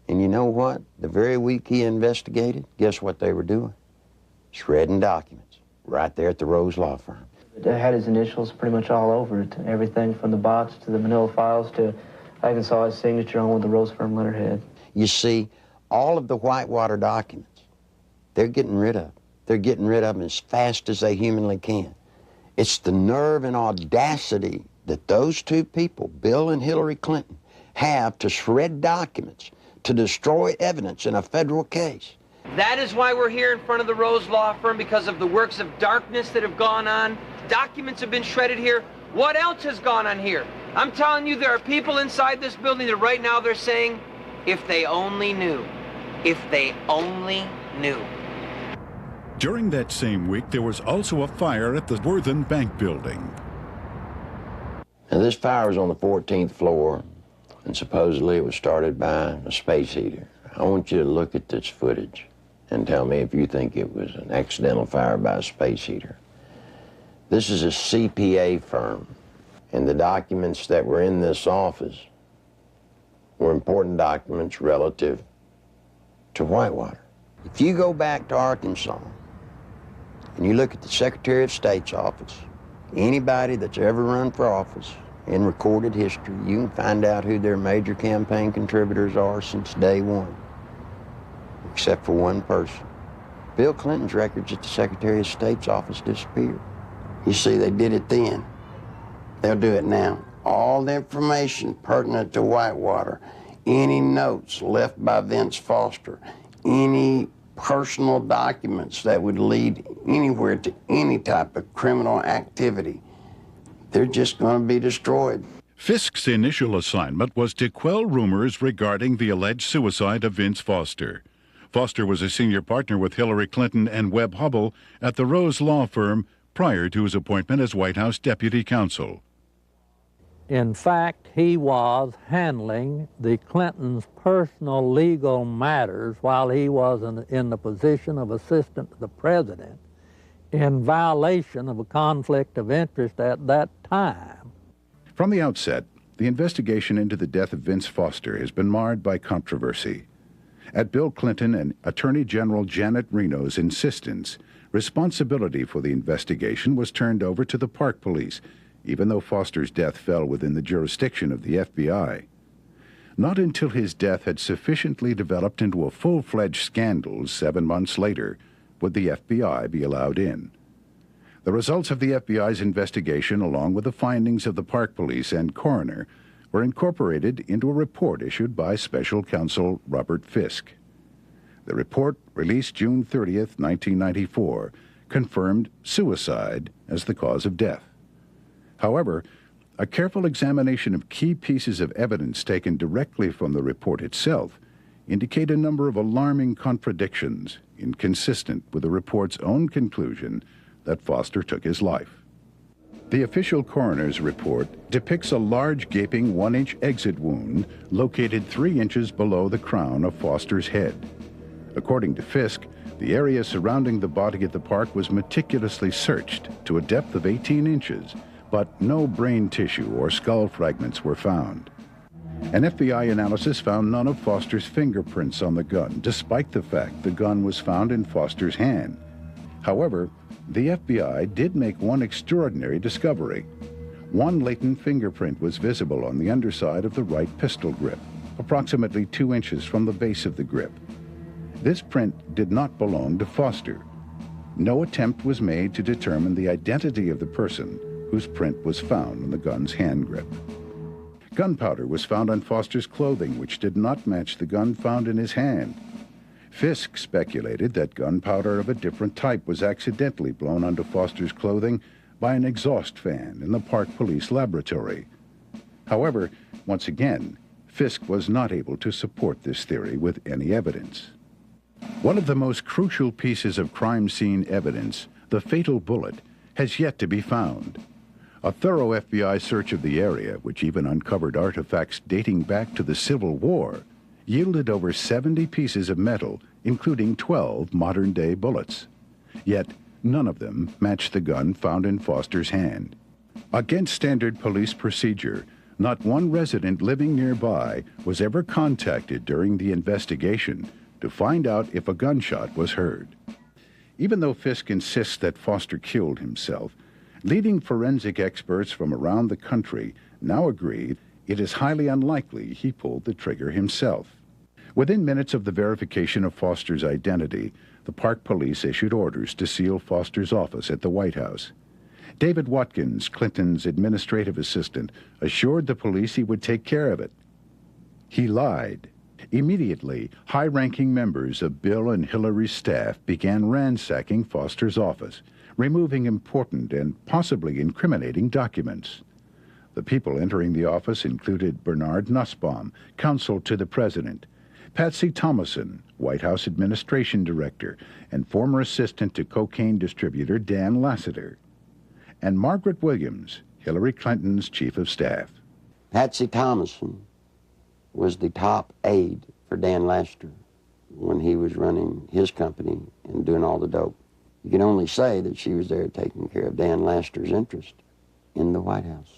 And you know what? The very week he investigated, guess what they were doing? Shredding documents right there at the Rose Law Firm. It had his initials pretty much all over it. Everything from the box to the manila files to I even saw his signature on with the Rose Firm letterhead. You see, all of the Whitewater documents, they're getting rid of. They're getting rid of them as fast as they humanly can. It's the nerve and audacity that those two people, Bill and Hillary Clinton, have to shred documents, to destroy evidence in a federal case. That is why we're here in front of the Rose Law Firm, because of the works of darkness that have gone on. Documents have been shredded here. What else has gone on here? I'm telling you, there are people inside this building that right now they're saying, if they only knew, if they only knew. During that same week, there was also a fire at the Worthen Bank building. Now, this fire was on the 14th floor, and supposedly it was started by a space heater. I want you to look at this footage and tell me if you think it was an accidental fire by a space heater. This is a CPA firm, and the documents that were in this office were important documents relative to Whitewater. If you go back to Arkansas and you look at the Secretary of State's office, anybody that's ever run for office in recorded history, you can find out who their major campaign contributors are since day one, except for one person. Bill Clinton's records at the Secretary of State's office disappeared. You see, they did it then. They'll do it now. All the information pertinent to Whitewater, any notes left by Vince Foster, any personal documents that would lead anywhere to any type of criminal activity, they're just going to be destroyed. Fisk's initial assignment was to quell rumors regarding the alleged suicide of Vince Foster. Foster was a senior partner with Hillary Clinton and Webb Hubbell at the Rose Law Firm prior to his appointment as White House Deputy Counsel. In fact, he was handling the Clintons' personal legal matters while he was in the position of assistant to the president, in violation of a conflict of interest at that time. From the outset, the investigation into the death of Vince Foster has been marred by controversy. At Bill Clinton and Attorney General Janet Reno's insistence, responsibility for the investigation was turned over to the Park Police, even though Foster's death fell within the jurisdiction of the FBI. Not until his death had sufficiently developed into a full-fledged scandal 7 months later would the FBI be allowed in. The results of the FBI's investigation, along with the findings of the Park Police and coroner, were incorporated into a report issued by Special Counsel Robert Fisk. The report, released June 30th, 1994, confirmed suicide as the cause of death. However, a careful examination of key pieces of evidence taken directly from the report itself indicate a number of alarming contradictions inconsistent with the report's own conclusion that Foster took his life. The official coroner's report depicts a large gaping 1-inch exit wound located 3 inches below the crown of Foster's head. According to Fisk, the area surrounding the body at the park was meticulously searched to a depth of 18 inches, but no brain tissue or skull fragments were found. An FBI analysis found none of Foster's fingerprints on the gun, despite the fact the gun was found in Foster's hand. However, the FBI did make one extraordinary discovery. One latent fingerprint was visible on the underside of the right pistol grip, approximately 2 inches from the base of the grip. This print did not belong to Foster. No attempt was made to determine the identity of the person whose print was found on the gun's hand grip. Gunpowder was found on Foster's clothing, which did not match the gun found in his hand. Fisk speculated that gunpowder of a different type was accidentally blown onto Foster's clothing by an exhaust fan in the Park Police laboratory. However, once again, Fisk was not able to support this theory with any evidence. One of the most crucial pieces of crime scene evidence, the fatal bullet, has yet to be found. A thorough FBI search of the area, which even uncovered artifacts dating back to the Civil War, yielded over 70 pieces of metal, including 12 modern-day bullets. Yet, none of them matched the gun found in Foster's hand. Against standard police procedure, not one resident living nearby was ever contacted during the investigation to find out if a gunshot was heard. Even though Fisk insists that Foster killed himself, leading forensic experts from around the country now agree it is highly unlikely he pulled the trigger himself. Within minutes of the verification of Foster's identity, the Park Police issued orders to seal Foster's office at the White House. David Watkins, Clinton's administrative assistant, assured the police he would take care of it. He lied. Immediately, high-ranking members of Bill and Hillary's staff began ransacking Foster's office, removing important and possibly incriminating documents. The people entering the office included Bernard Nussbaum, counsel to the president, Patsy Thomason, White House Administration Director and former assistant to cocaine distributor Dan Lassiter, and Margaret Williams, Hillary Clinton's chief of staff. Patsy Thomason was the top aide for Dan Lassiter when he was running his company and doing all the dope. You can only say that she was there taking care of Dan Lassiter's interest in the White House.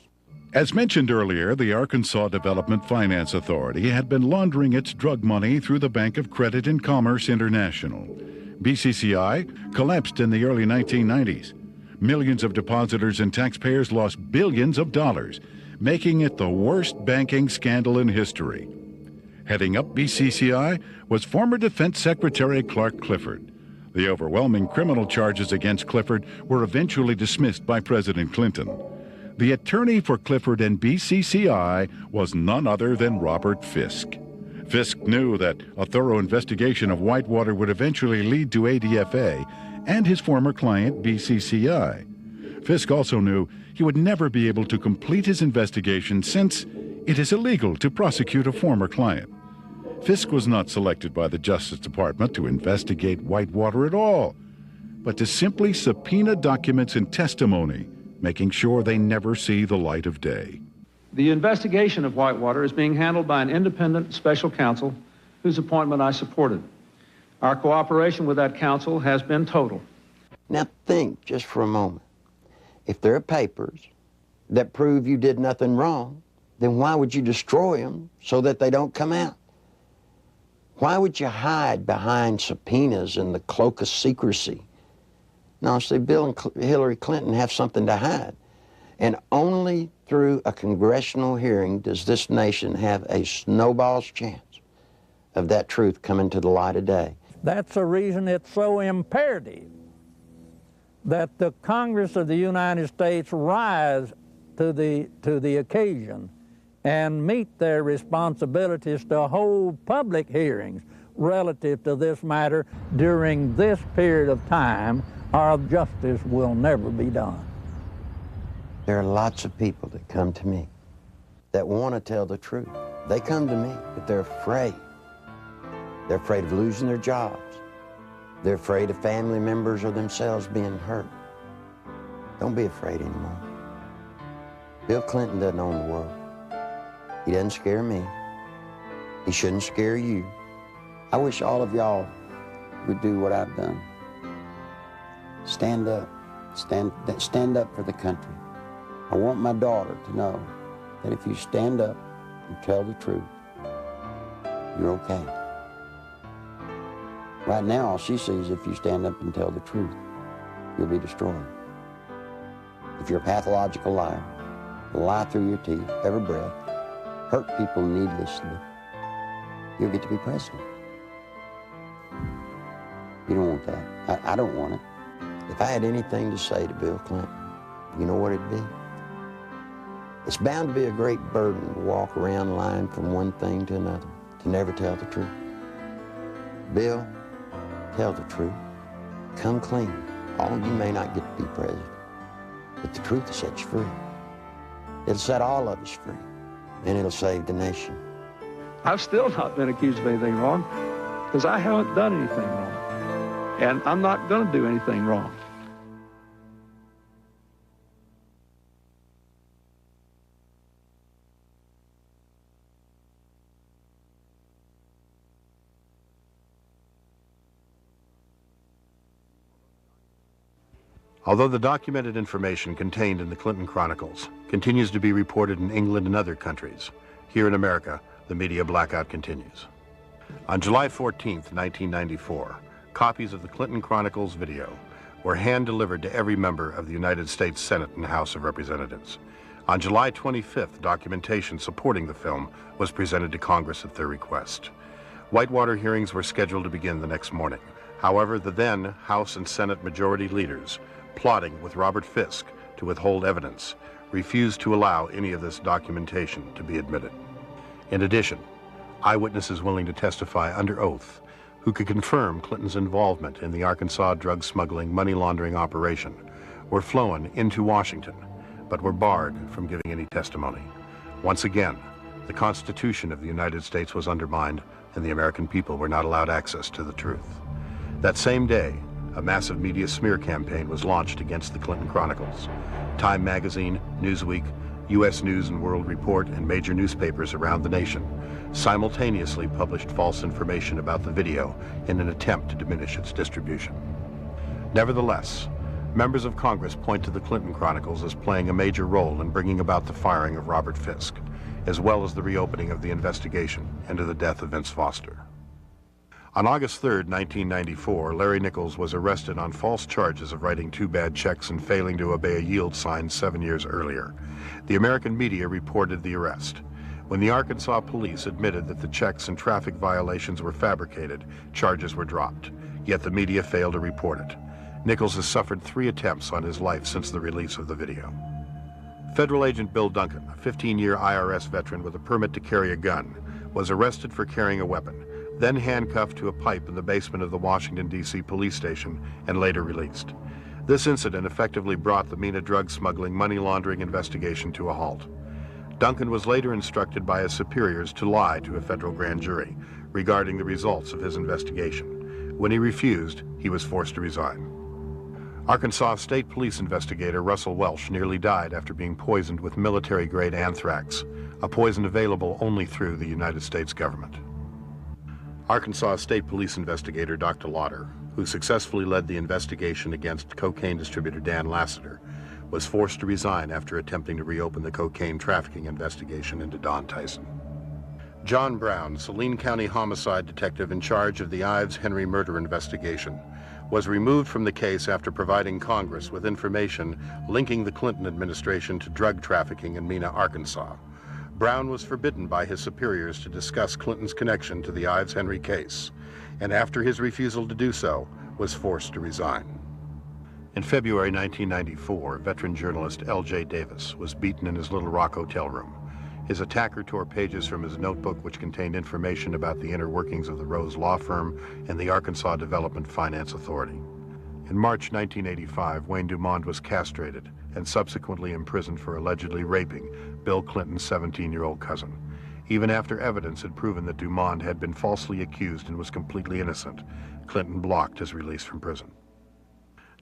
As mentioned earlier, the Arkansas Development Finance Authority had been laundering its drug money through the Bank of Credit and Commerce International. BCCI collapsed in the early 1990s. Millions of depositors and taxpayers lost billions of dollars, making it the worst banking scandal in history. Heading up BCCI was former Defense Secretary Clark Clifford. The overwhelming criminal charges against Clifford were eventually dismissed by President Clinton. The attorney for Clifford and BCCI was none other than Robert Fisk. Fisk knew that a thorough investigation of Whitewater would eventually lead to ADFA and his former client, BCCI. Fisk also knew he would never be able to complete his investigation since it is illegal to prosecute a former client. Fisk was not selected by the Justice Department to investigate Whitewater at all, but to simply subpoena documents and testimony, making sure they never see the light of day. The investigation of Whitewater is being handled by an independent special counsel whose appointment I supported. Our cooperation with that counsel has been total. Now think just for a moment. If there are papers that prove you did nothing wrong, then why would you destroy them so that they don't come out? Why would you hide behind subpoenas and the cloak of secrecy? No, see, Bill and Hillary Clinton have something to hide. And only through a congressional hearing does this nation have a snowball's chance of that truth coming to the light of day. That's the reason it's so imperative that the Congress of the United States rise to the occasion and meet their responsibilities to hold public hearings relative to this matter during this period of time, or justice will never be done. There are lots of people that come to me that want to tell the truth. They come to me, but they're afraid. They're afraid of losing their jobs. They're afraid of family members or themselves being hurt. Don't be afraid anymore. Bill Clinton doesn't own the world. He doesn't scare me. He shouldn't scare you. I wish all of y'all would do what I've done. Stand up. Stand up for the country. I want my daughter to know that if you stand up and tell the truth, you're okay. Right now, all she sees, if you stand up and tell the truth, you'll be destroyed. If you're a pathological liar, lie through your teeth, every breath, hurt people needlessly, you'll get to be president. You don't want that. I don't want it. If I had anything to say to Bill Clinton, you know what it'd be? It's bound to be a great burden to walk around lying from one thing to another, to never tell the truth. Bill, tell the truth. Come clean. All you may not get to be president, but the truth will set you free. It'll set all of us free, and it'll save the nation. I've still not been accused of anything wrong because I haven't done anything wrong. And I'm not going to do anything wrong. Although the documented information contained in the Clinton Chronicles continues to be reported in England and other countries, here in America, the media blackout continues. On July 14th, 1994, copies of the Clinton Chronicles video were hand-delivered to every member of the United States Senate and House of Representatives. On July 25th, documentation supporting the film was presented to Congress at their request. Whitewater hearings were scheduled to begin the next morning. However, the then House and Senate majority leaders, plotting with Robert Fisk to withhold evidence, refused to allow any of this documentation to be admitted. In addition, eyewitnesses willing to testify under oath who could confirm Clinton's involvement in the Arkansas drug smuggling money laundering operation were flown into Washington, but were barred from giving any testimony. Once again, the Constitution of the United States was undermined, and the American people were not allowed access to the truth. That same day, a massive media smear campaign was launched against the Clinton Chronicles. Time magazine, Newsweek, U.S. News and World Report, and major newspapers around the nation simultaneously published false information about the video in an attempt to diminish its distribution. Nevertheless, members of Congress point to the Clinton Chronicles as playing a major role in bringing about the firing of Robert Fisk, as well as the reopening of the investigation into the death of Vince Foster. On August 3, 1994, Larry Nichols was arrested on false charges of writing 2 bad checks and failing to obey a yield sign 7 years earlier. The American media reported the arrest. When the Arkansas police admitted that the checks and traffic violations were fabricated, charges were dropped. Yet the media failed to report it. Nichols has suffered 3 attempts on his life since the release of the video. Federal agent Bill Duncan, a 15-year IRS veteran with a permit to carry a gun, was arrested for carrying a weapon, then handcuffed to a pipe in the basement of the Washington, D.C. police station, and later released. This incident effectively brought the MENA drug smuggling money laundering investigation to a halt. Duncan was later instructed by his superiors to lie to a federal grand jury regarding the results of his investigation. When he refused, he was forced to resign. Arkansas State Police investigator Russell Welsh nearly died after being poisoned with military-grade anthrax, a poison available only through the United States government. Arkansas State Police investigator Dr. Lauder, who successfully led the investigation against cocaine distributor Dan Lassiter, was forced to resign after attempting to reopen the cocaine trafficking investigation into Don Tyson. John Brown, Saline County homicide detective in charge of the Ives Henry murder investigation, was removed from the case after providing Congress with information linking the Clinton administration to drug trafficking in Mena, Arkansas. Brown was forbidden by his superiors to discuss Clinton's connection to the Ives Henry case, and after his refusal to do so, was forced to resign. In February 1994, veteran journalist L.J. Davis was beaten in his Little Rock hotel room. His attacker tore pages from his notebook which contained information about the inner workings of the Rose Law Firm and the Arkansas Development Finance Authority. In March 1985, Wayne Dumond was castrated and subsequently imprisoned for allegedly raping Bill Clinton's 17-year-old cousin. Even after evidence had proven that Dumond had been falsely accused and was completely innocent, Clinton blocked his release from prison.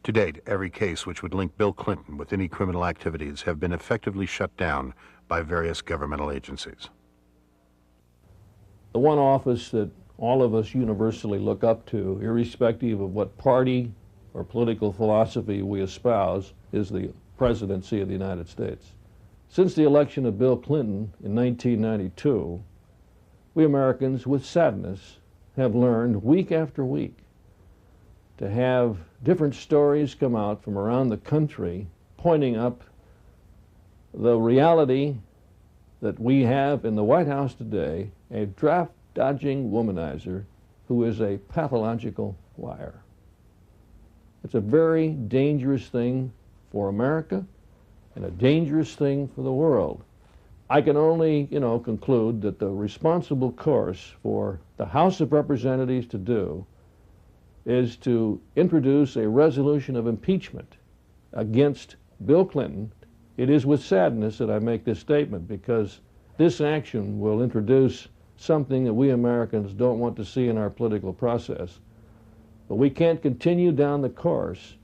To date, every case which would link Bill Clinton with any criminal activities have been effectively shut down by various governmental agencies. The one office that all of us universally look up to, irrespective of what party or political philosophy we espouse, is the presidency of the United States. Since the election of Bill Clinton in 1992, we Americans, with sadness, have learned week after week to have different stories come out from around the country pointing up the reality that we have in the White House today, a draft-dodging womanizer who is a pathological liar. It's a very dangerous thing for America and a dangerous thing for the world. I can only, conclude that the responsible course for the House of Representatives to do is to introduce a resolution of impeachment against Bill Clinton. It is with sadness that I make this statement, because this action will introduce something that we Americans don't want to see in our political process. But we can't continue down the course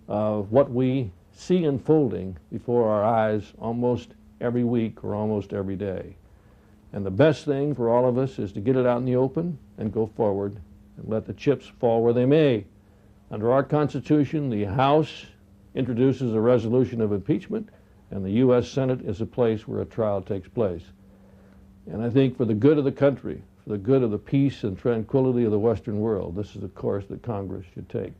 of what we see unfolding before our eyes almost every week or almost every day. And the best thing for all of us is to get it out in the open and go forward and let the chips fall where they may. Under our Constitution, the House introduces a resolution of impeachment, and the U.S. Senate is a place where a trial takes place. And I think for the good of the country, for the good of the peace and tranquility of the Western world, this is a course that Congress should take.